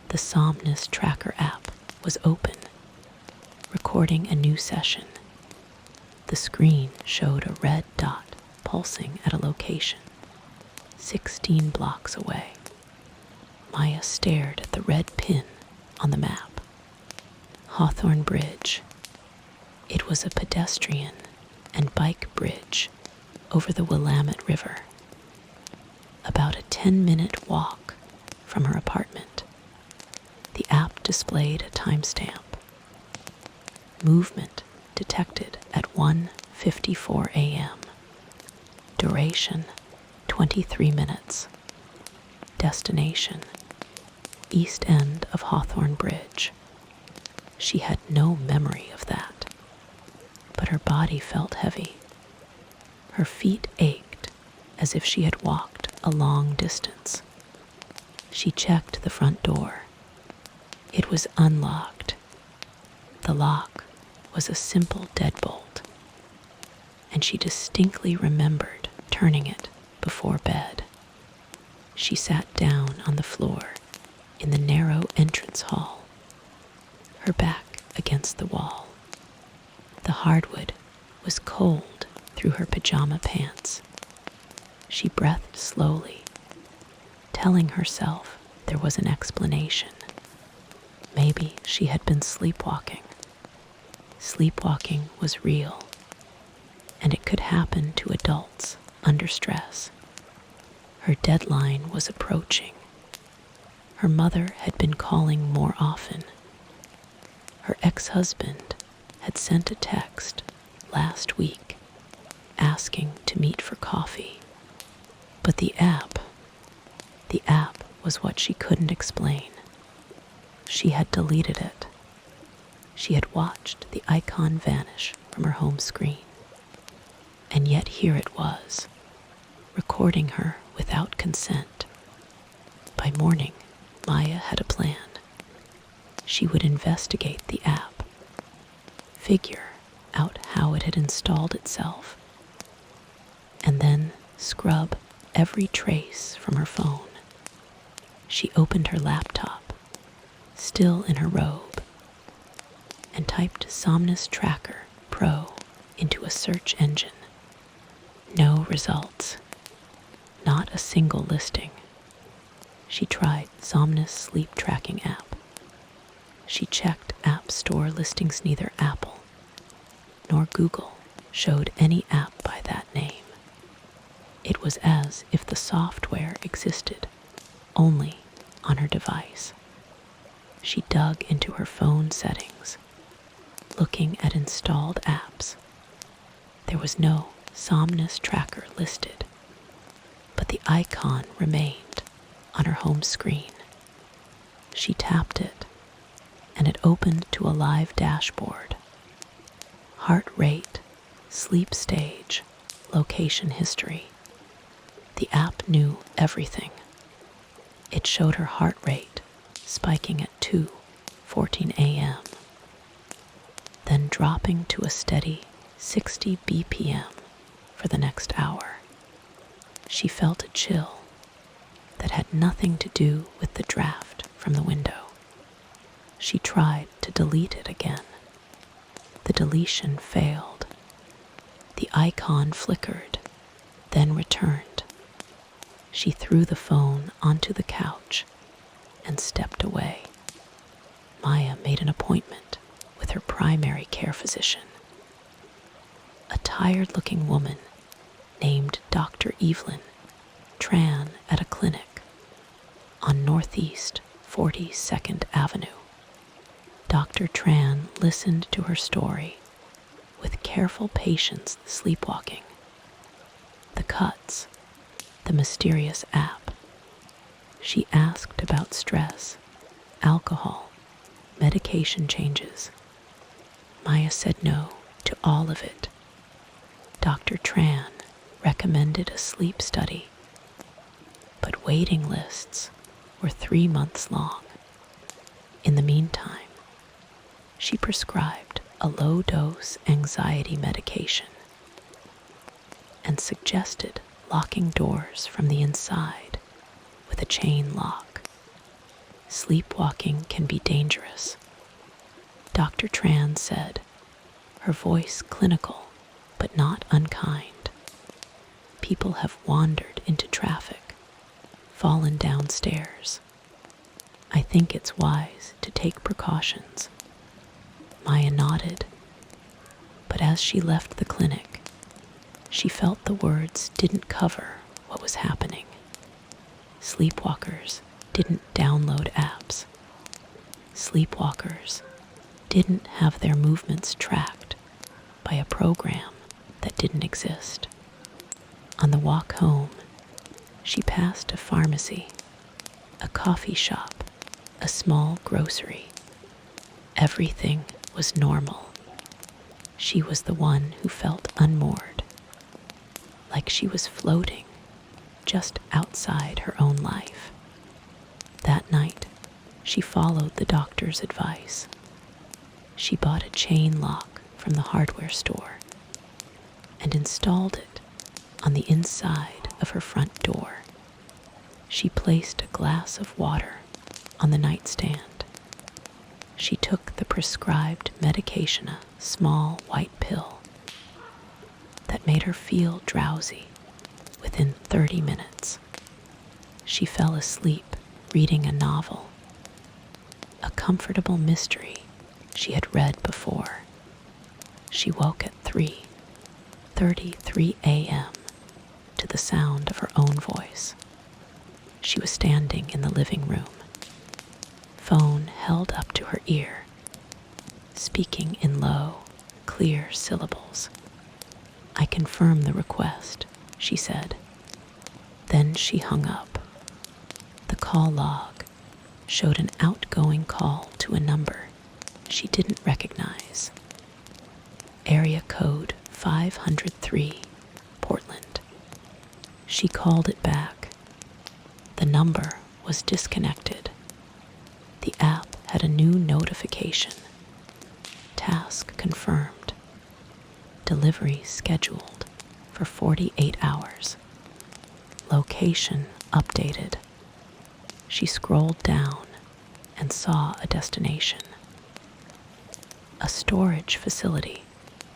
The Somnus Tracker app was open, recording a new session. The screen showed a red dot pulsing at a location 16 blocks away. Maya stared at the red pin on the map. Hawthorne Bridge. It was a pedestrian and bike bridge over the Willamette River, about a 10-minute walk from her apartment. The app displayed a timestamp. Movement detected at 1:54 a.m. Duration 23 minutes. Destination East End of Hawthorne Bridge. She had no memory of that, but her body felt heavy. Her feet ached as if she had walked a long distance. She checked the front door. It was unlocked. The lock was a simple deadbolt, and she distinctly remembered turning it before bed. She sat down on the floor in the narrow entrance hall, her back against the wall. The hardwood was cold through her pajama pants. She breathed slowly, telling herself there was an explanation. Maybe she had been sleepwalking. Sleepwalking was real, and it could happen to adults under stress. Her deadline was approaching. Her mother had been calling more often. Her ex-husband had sent a text last week asking to meet for coffee. But the app was what she couldn't explain. She had deleted it. She had watched the icon vanish from her home screen. And yet here it was, recording her without consent. By morning, Maya had a plan. She would investigate the app, figure out how it had installed itself, and then scrub every trace from her phone. She opened her laptop, still in her robe, and typed Somnus Tracker Pro into a search engine. No results. Not a single listing. She tried Somnus sleep tracking app. She checked App Store listings. Neither Apple nor Google showed any app by that name. It was as if the software existed only on her device. She dug into her phone settings, looking at installed apps. There was no Somnus Tracker listed, but the icon remained on her home screen. She tapped it, and it opened to a live dashboard. Heart rate, sleep stage, location history. The app knew everything. It showed her heart rate spiking at 2:14 a.m., then dropping to a steady 60 BPM for the next hour. She felt a chill that had nothing to do with the draft from the window. She tried to delete it again. The deletion failed. The icon flickered, then returned. She threw the phone onto the couch and stepped away. Maya made an appointment with her primary care physician, a tired-looking woman named Dr. Evelyn Tran at a clinic on Northeast 42nd Avenue. Dr. Tran listened to her story with careful patience. Sleepwalking, the cuts, the mysterious app. She asked about stress, alcohol, medication changes. Maya said no to all of it. Dr. Tran recommended a sleep study, but waiting lists were 3 months long. In the meantime, she prescribed a low-dose anxiety medication and suggested locking doors from the inside with a chain lock. Sleepwalking can be dangerous, Dr. Tran said, her voice clinical but not unkind. People have wandered into traffic, fallen downstairs. I think it's wise to take precautions. Maya nodded, but as she left the clinic, she felt the words didn't cover what was happening. Sleepwalkers didn't download apps. Sleepwalkers didn't have their movements tracked by a program that didn't exist. On the walk home, she passed a pharmacy, a coffee shop, a small grocery. Everything was normal. She was the one who felt unmoored, like she was floating just outside her own life. That night, she followed the doctor's advice. She bought a chain lock from the hardware store and installed it on the inside of her front door. She placed a glass of water on the nightstand. She took the prescribed medication, a small white pill, that made her feel drowsy within 30 minutes. She fell asleep reading a novel, a comfortable mystery she had read before. She woke at 3:33 a.m. to the sound of her own voice. She was standing in the living room, phone held up to her ear, speaking in low, clear syllables. "I confirm the request," she said. Then she hung up. The call log showed an outgoing call to a number she didn't recognize. Area code 503, Portland. She called it back. The number was disconnected. The app had a new notification. Task confirmed. Delivery scheduled for 48 hours. Location updated. She scrolled down and saw a destination. A storage facility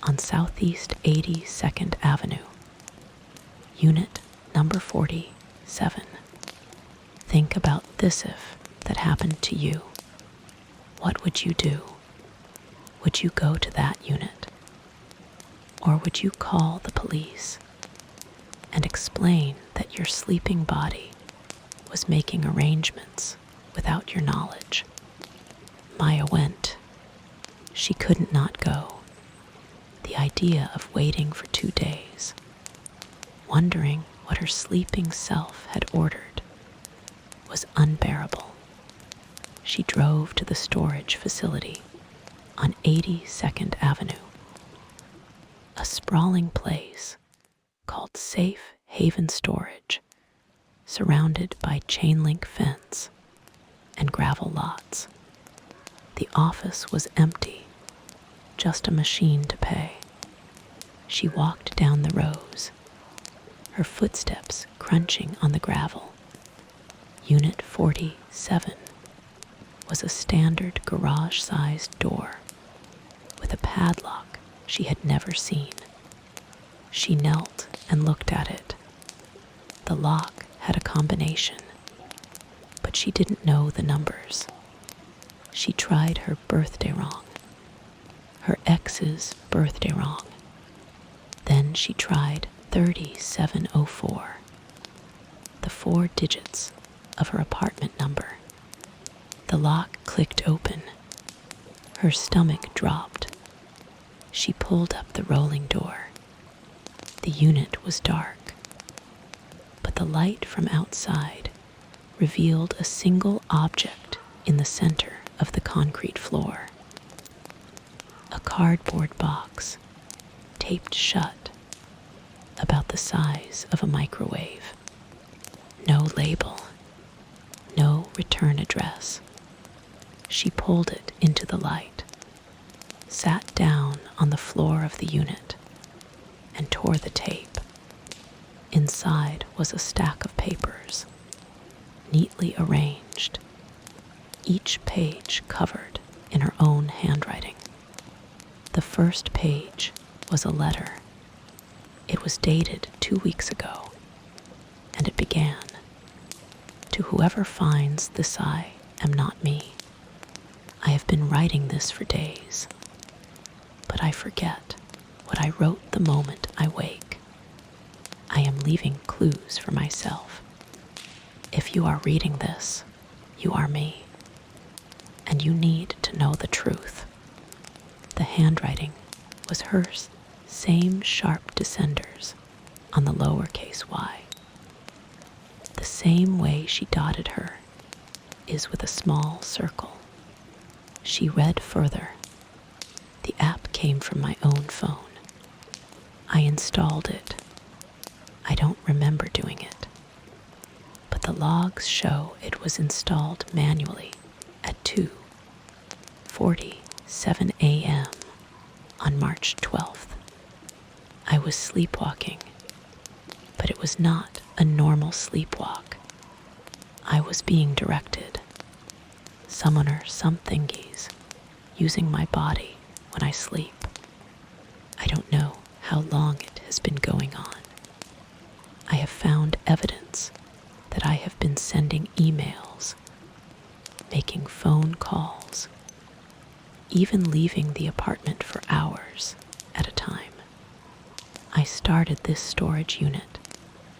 on Southeast 82nd Avenue. Unit number 47. Think about this if that happened to you. What would you do? Would you go to that unit? Or would you call the police and explain that your sleeping body was making arrangements without your knowledge? Maya went. She couldn't not go. The idea of waiting for 2 days, wondering what her sleeping self had ordered, was unbearable. She drove to the storage facility on 82nd Avenue, a sprawling place called Safe Haven Storage, surrounded by chain link fence and gravel lots. The office was empty, just a machine to pay. She walked down the rows, her footsteps crunching on the gravel. Unit 47 was a standard garage-sized door with a padlock she had never seen. She knelt and looked at it. The lock had a combination, but she didn't know the numbers. She tried her birthday wrong, her ex's birthday wrong. Then she tried 3704, the 4 digits of her apartment number. The lock clicked open. Her stomach dropped. She pulled up the rolling door. The unit was dark, but the light from outside revealed a single object in the center of the concrete floor. A cardboard box, taped shut, about the size of a microwave. No label, no return address. She pulled it into the light, sat down on the floor of the unit, and tore the tape. Inside was a stack of papers, neatly arranged, each page covered in her own handwriting. The first page was a letter. It was dated 2 weeks ago, and it began, "To whoever finds this, I am not me. I have been writing this for days, but I forget what I wrote the moment I wake. I am leaving clues for myself. If you are reading this, you are me, and you need to know the truth." The handwriting was hers, same sharp descenders on the lowercase y. The same way she dotted her is with a small circle. She read further. The app came from my own phone. I installed it. I don't remember doing it, but the logs show it was installed manually at 2:47 a.m. on March 12th. I was sleepwalking, but it was not a normal sleepwalk. I was being directed. Someone or some thingies using my body when I sleep. I don't know how long it has been going on. I have found evidence that I have been sending emails, making phone calls, even leaving the apartment for hours at a time. I started this storage unit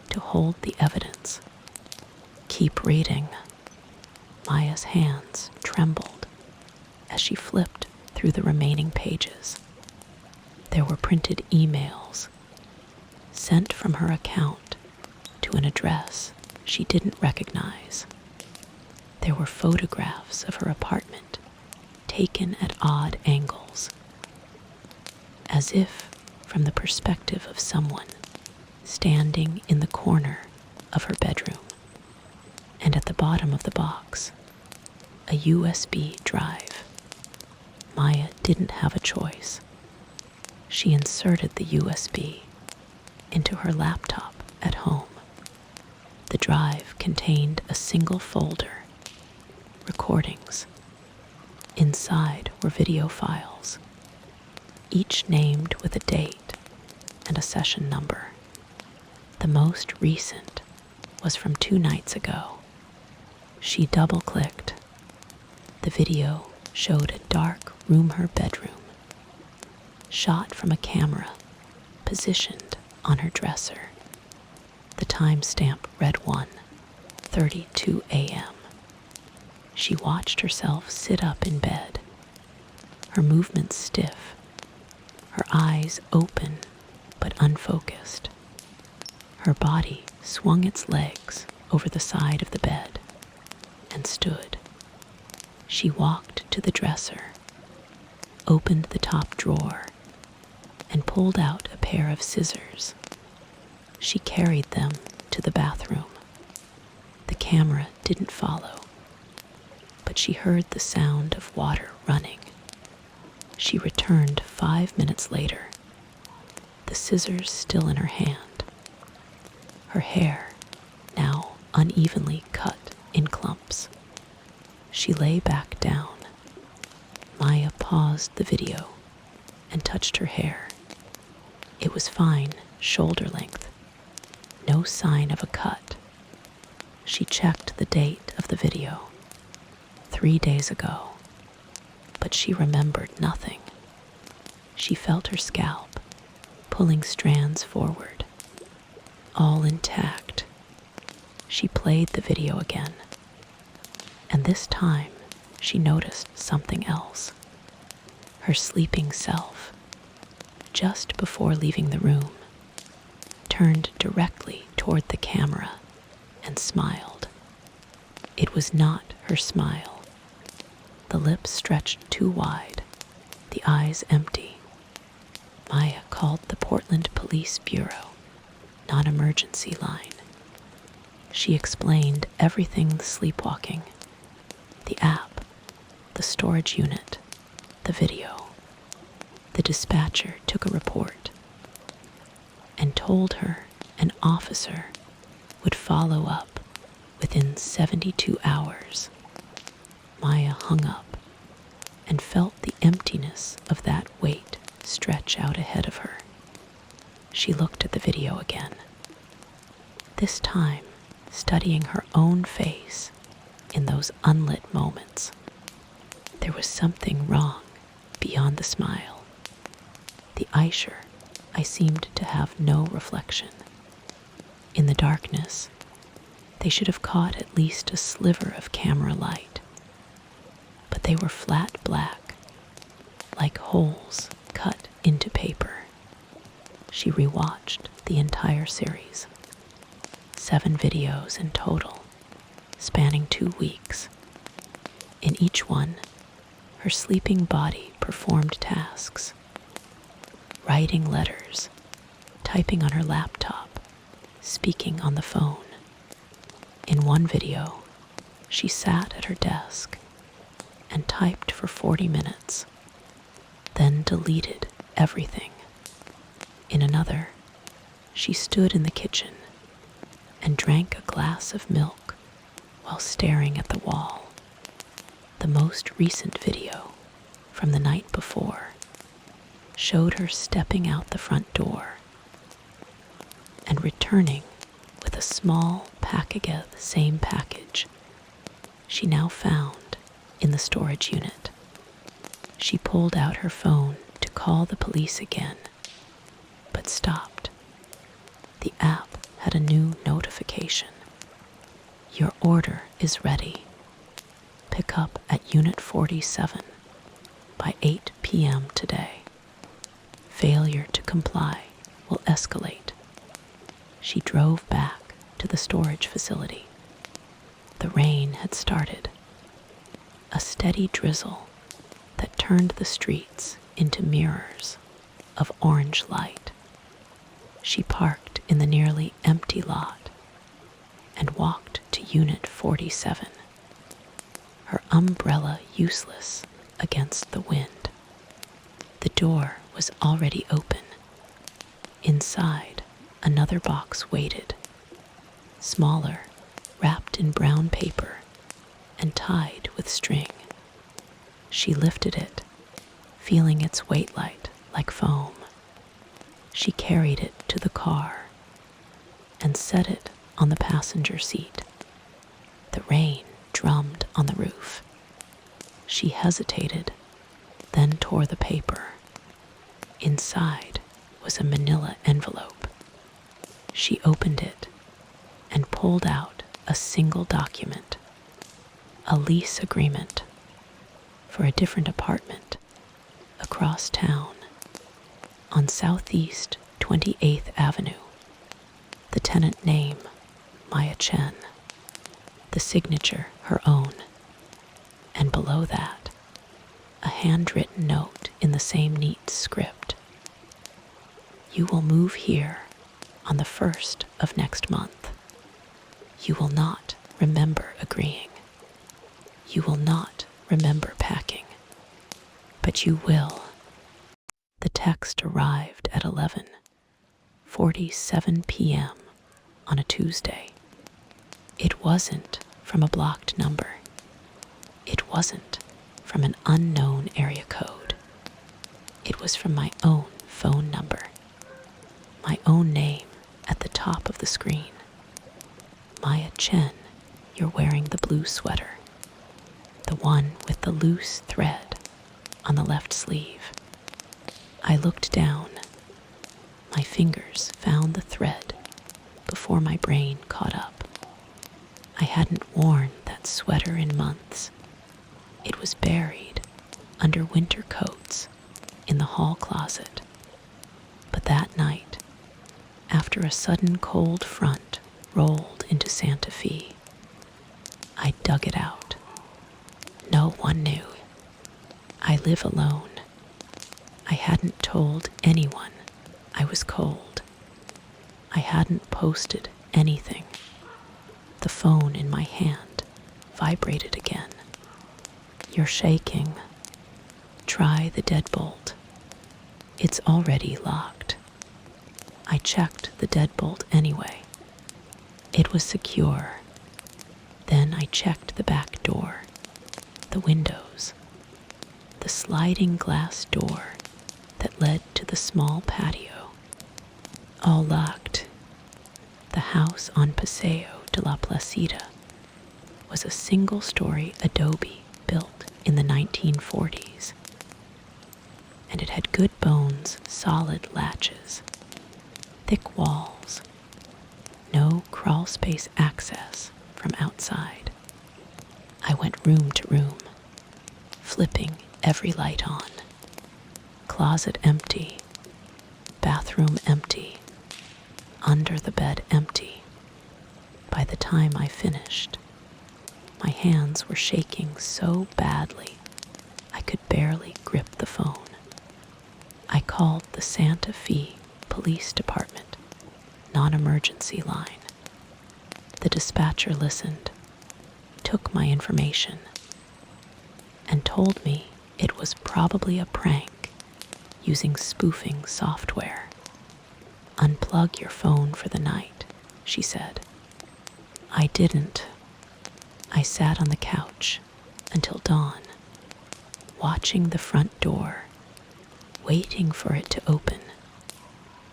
to hold the evidence. Keep reading. Maya's hands trembled as she flipped through the remaining pages. There were printed emails sent from her account to an address she didn't recognize. There were photographs of her apartment taken at odd angles, as if from the perspective of someone standing in the corner of her bedroom. And at the bottom of the box, a USB drive. Maya didn't have a choice. She inserted the USB into her laptop at home. The drive contained a single folder, recordings. Inside were video files, each named with a date and a session number. The most recent was from 2 nights ago. She double-clicked. The video showed a dark room-her bedroom, shot from a camera positioned on her dresser. The timestamp read 1:32 a.m. She watched herself sit up in bed, her movements stiff, her eyes open but unfocused. Her body swung its legs over the side of the bed and stood. She walked to the dresser, opened the top drawer, and pulled out a pair of scissors. She carried them to the bathroom. The camera didn't follow, but she heard the sound of water running. She returned 5 minutes later, the scissors still in her hand. Her hair now unevenly cut in clumps. She lay back down. Maya paused the video and touched her hair. It was fine, shoulder length. No sign of a cut. She checked the date of the video. 3 days ago. But she remembered nothing. She felt her scalp, pulling strands forward. All intact. She played the video again. And this time, she noticed something else. Her sleeping self, just before leaving the room, turned directly toward the camera and smiled. It was not her smile. The lips stretched too wide, the eyes empty. Maya called the Portland Police Bureau, non-emergency line. She explained everything: the sleepwalking, the app, the storage unit, the video. The dispatcher took a report and told her an officer would follow up within 72 hours. Maya hung up and felt the emptiness of that weight stretch out ahead of her. She looked at the video again, this time studying her own face in those unlit moments. There was something wrong beyond the smile. The eyeshadow, I seemed to have no reflection. In the darkness, they should have caught at least a sliver of camera light. But they were flat black, like holes cut into paper. She rewatched the entire series. 7 videos in total, spanning 2 weeks. In each one, her sleeping body performed tasks. Writing letters, typing on her laptop, speaking on the phone. In one video, she sat at her desk and typed for 40 minutes, then deleted everything. In another, she stood in the kitchen and drank a glass of milk while staring at the wall. The most recent video, from the night before, showed her stepping out the front door and returning with a small package of the same package she now found in the storage unit. She pulled out her phone to call the police again, but stopped. The app had a new notification. Your order is ready. Pick up at Unit 47 by 8 p.m. today. Failure to comply will escalate. She drove back to the storage facility. The rain had started, a steady drizzle that turned the streets into mirrors of orange light. She parked in the nearly empty lot and walked to Unit 47, her umbrella useless against the wind. The door was already open. Inside, another box waited, smaller, wrapped in brown paper and tied with string. She lifted it, feeling its weight light like foam. She carried it to the car and set it on the passenger seat. The rain drummed on the roof. She hesitated, then tore the paper. Inside was a manila envelope. She opened it and pulled out a single document, a lease agreement for a different apartment across town on Southeast 28th Avenue. The tenant name, Maya Chen. The signature, her own. And below that, a handwritten note in the same neat script. You will move here on the 1st of next month. You will not remember agreeing. You will not remember packing. But you will. The text arrived at 11:47 p.m. on a Tuesday. It wasn't from a blocked number. It wasn't from an unknown area code. It was from my own phone number. My own name at the top of the screen. Maya Chen, you're wearing the blue sweater. The one with the loose thread on the left sleeve. I looked down. My fingers found the thread before my brain caught up. I hadn't worn that sweater in months. It was buried under winter coats in the hall closet. But that night, after a sudden cold front rolled into Santa Fe, I dug it out. No one knew. I live alone. I hadn't told anyone I was cold. I hadn't posted anything. The phone in my hand vibrated again. You're shaking. Try the deadbolt. It's already locked. I checked the deadbolt anyway. It was secure. Then I checked the back door, the windows, the sliding glass door that led to the small patio. All locked. The house on Paseo de la Placida was a single-story adobe built in the 1940s, and it had good bones, solid latches, thick walls, no crawlspace access from outside. I went room to room, flipping every light on. Closet empty, bathroom empty, under the bed empty. By the time I finished, my hands were shaking so badly I could barely grip the phone. I called the Santa Fe Police Department non-emergency line. The dispatcher listened, took my information, and told me it was probably a prank using spoofing software. Unplug your phone for the night, she said. I didn't. I sat on the couch until dawn, watching the front door, waiting for it to open.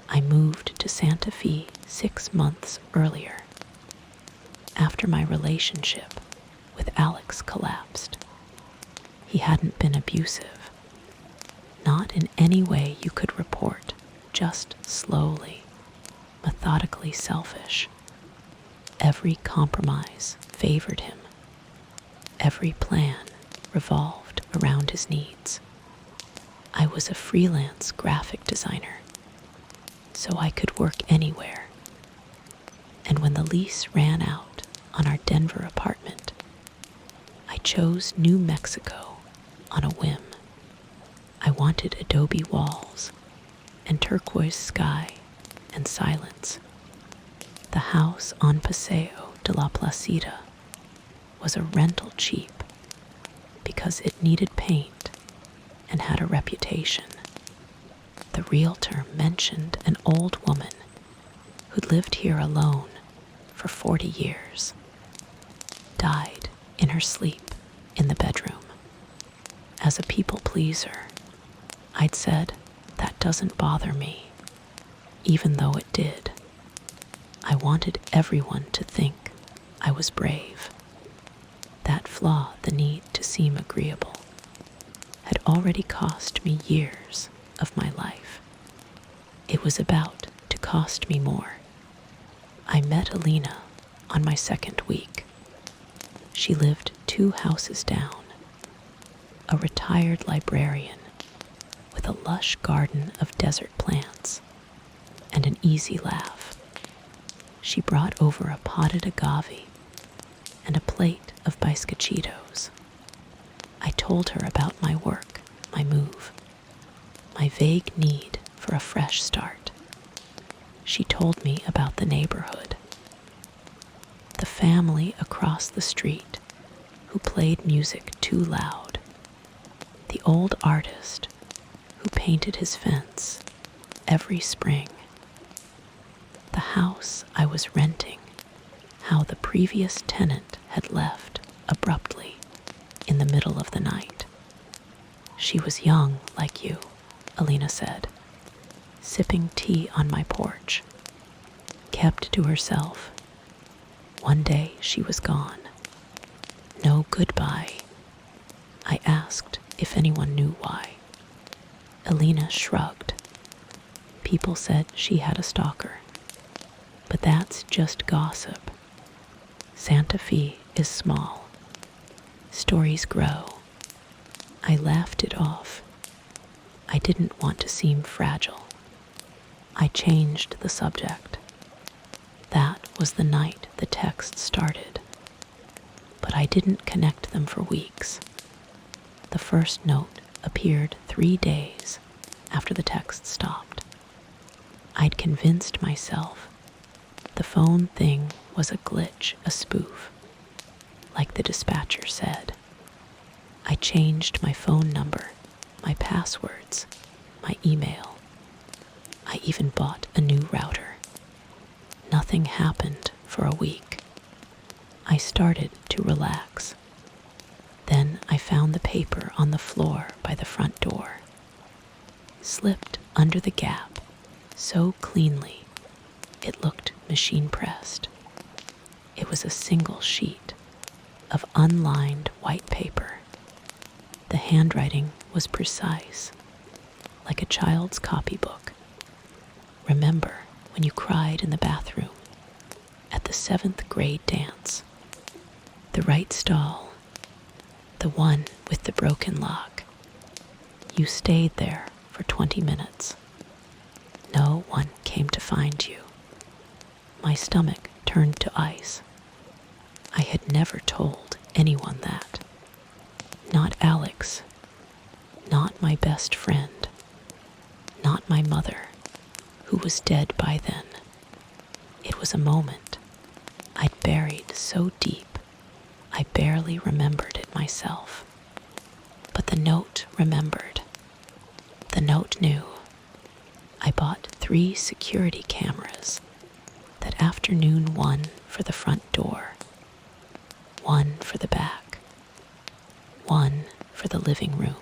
I moved to Santa Fe 6 months earlier, after my relationship with Alex collapsed. He hadn't been abusive, not in any way you could report, just slowly, methodically selfish. Every compromise favored him. Every plan revolved around his needs. I was a freelance graphic designer, so I could work anywhere. And when the lease ran out on our Denver apartment, I chose New Mexico on a whim. I wanted adobe walls and turquoise sky and silence. The house on Paseo de la Placida was a rental cheap because it needed paint and had a reputation. The realtor mentioned an old woman who'd lived here alone for 40 years, died in her sleep in the bedroom. As a people pleaser, I'd said, that doesn't bother me, even though it did. I wanted everyone to think I was brave. That flaw, the need to seem agreeable, had already cost me years of my life. It was about to cost me more. I met Alina on my second week. She lived 2 houses down, a retired librarian with a lush garden of desert plants and an easy laugh. She brought over a potted agave and a plate of biscochitos. I told her about my work, my move, my vague need for a fresh start. She told me about the neighborhood, the family across the street who played music too loud, the old artist who painted his fence every spring, the house I was renting, how the previous tenant had left abruptly in the middle of the night. She was young like you, Alina said, sipping tea on my porch, kept to herself. One day she was gone. No goodbye. I asked if anyone knew why. Alina shrugged. People said she had a stalker, but that's just gossip. Santa Fe is small. Stories grow. I laughed it off. I didn't want to seem fragile. I changed the subject. That was the night the text started, but I didn't connect them for weeks. The first note appeared 3 days after the text stopped. I'd convinced myself the phone thing was a glitch, a spoof, like the dispatcher said. I changed my phone number, my passwords, my email. I even bought a new router. Nothing happened for a week. I started to relax. Then I found the paper on the floor by the front door, slipped under the gap so cleanly it looked machine pressed. It was a single sheet of unlined white paper. The handwriting was precise, like a child's copybook. Remember when you cried in the bathroom at the 7th grade dance? The right stall, the one with the broken lock. You stayed there for 20 minutes. No one came to find you. My stomach turned to ice. I had never told anyone that. Not Alex, not my best friend, not my mother, who was dead by then. It was a moment I'd buried so deep I barely remembered it myself. But the note remembered. The note knew. I bought 3 security cameras that afternoon, 1 for the front door, one for the back, one for the living room.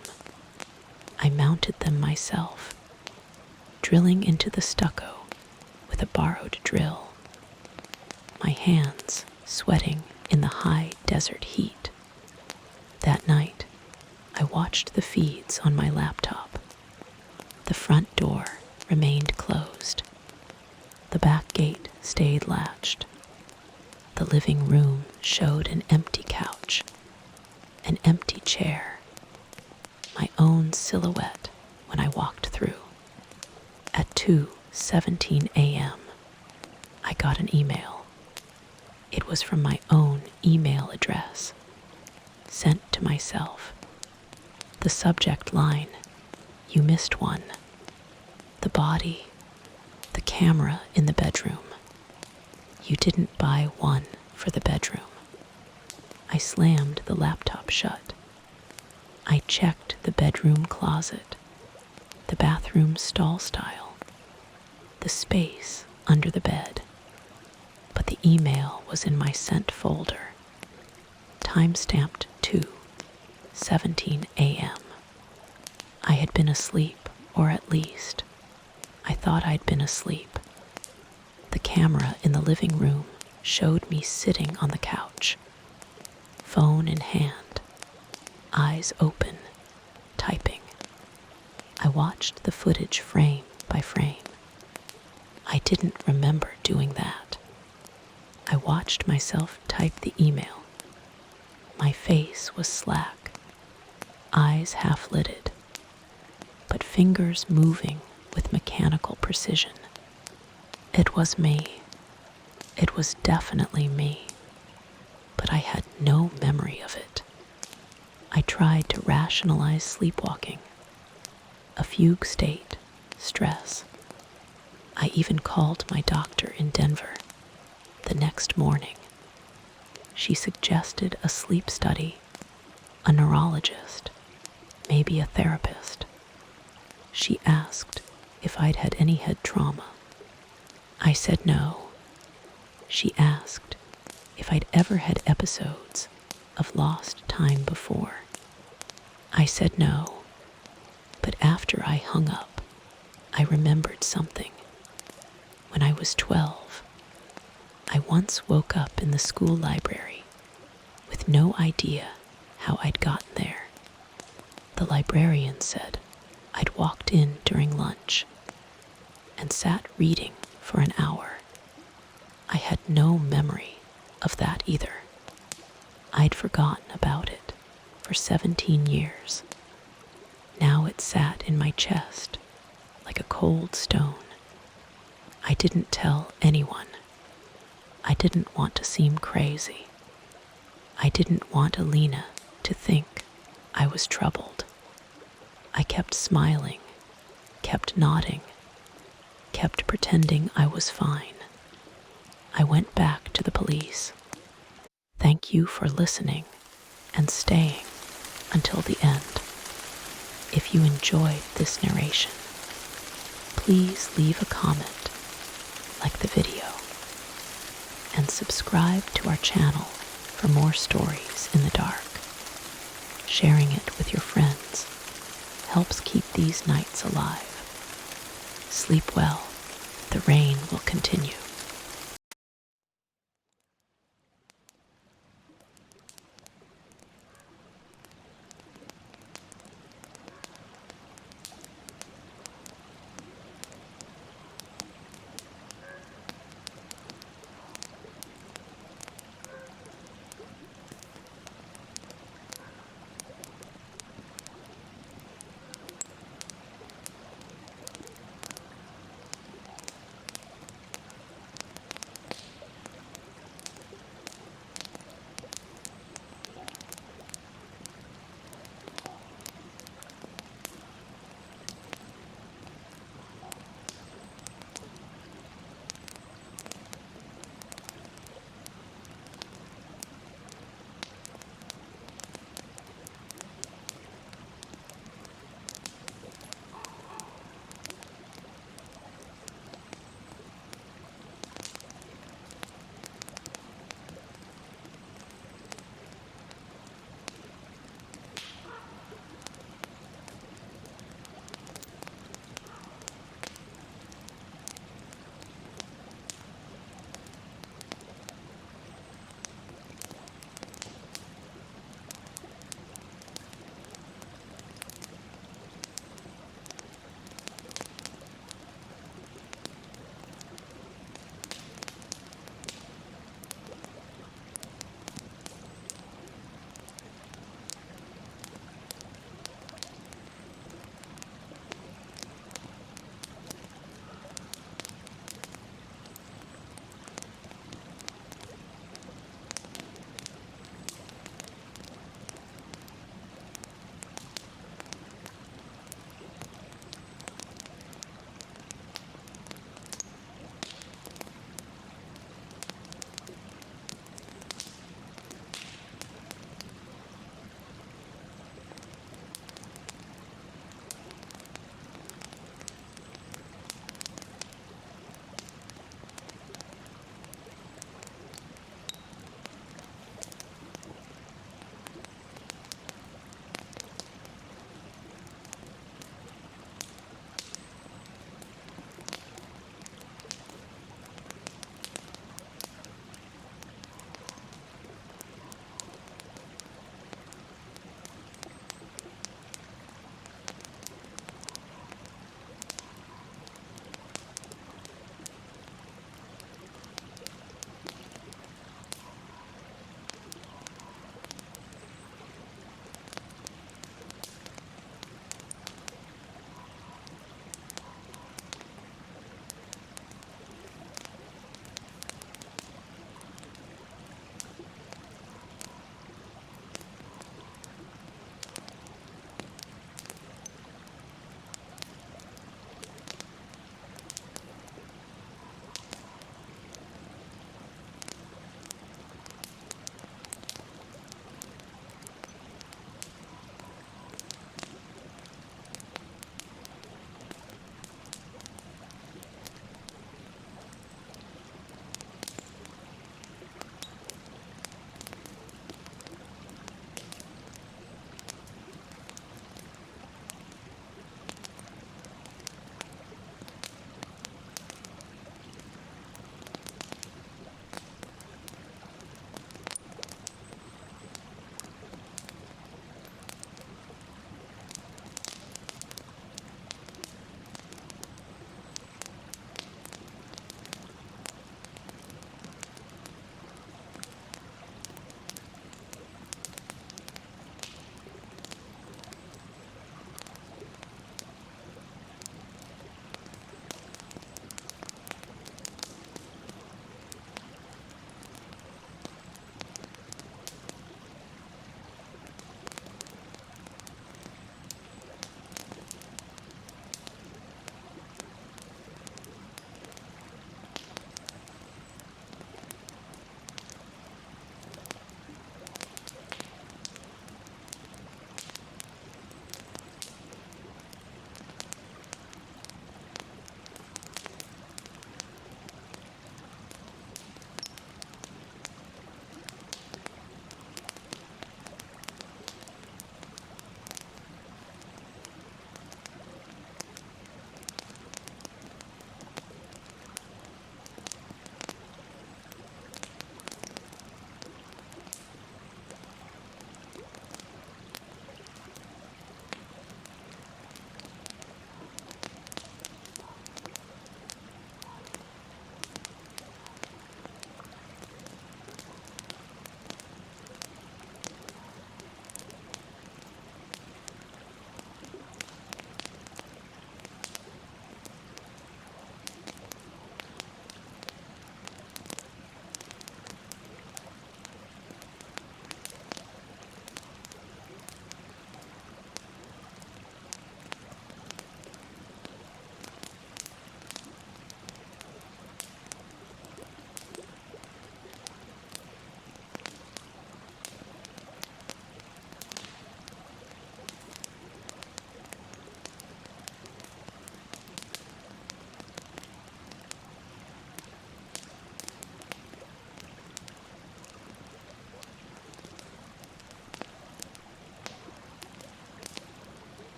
I mounted them myself, drilling into the stucco with a borrowed drill, my hands sweating in the high desert heat. That night, I watched the feeds on my laptop. The front door remained closed. The back gate stayed latched. The living room showed an empty couch, an empty chair, my own silhouette when I walked through. At 2:17 a.m., I got an email. It was from my own email address, sent to myself. The subject line, "You missed one." The body, the camera in the bedroom. You didn't buy one for the bedroom. I slammed the laptop shut. I checked the bedroom closet, the bathroom stall style, the space under the bed. But the email was in my sent folder, time-stamped 2:17 a.m. I had been asleep, or at least, I thought I'd been asleep. The camera in the living room showed me sitting on the couch, phone in hand, eyes open, typing. I watched the footage frame by frame. I didn't remember doing that. I watched myself type the email. My face was slack, eyes half-lidded, but fingers moving with mechanical precision. It was me. It was definitely me, but I had no memory of it. I tried to rationalize sleepwalking, a fugue state, stress. I even called my doctor in Denver the next morning. She suggested a sleep study, a neurologist, maybe a therapist. She asked if I'd had any head trauma. I said no. She asked if I'd ever had episodes of lost time before. I said no, but after I hung up, I remembered something. When I was 12, I once woke up in the school library with no idea how I'd gotten there. The librarian said I'd walked in during lunch and sat reading for an hour. I had no memory of that either. I'd forgotten about it for 17 years. Now it sat in my chest like a cold stone. I didn't tell anyone. I didn't want to seem crazy. I didn't want Alina to think I was troubled. I kept smiling, kept nodding, kept pretending I was fine. I went back to the police. Thank you for listening and staying until the end. If you enjoyed this narration, please leave a comment, like the video, and subscribe to our channel for more stories in the dark. Sharing it with your friends helps keep these nights alive. Sleep well, the rain will continue.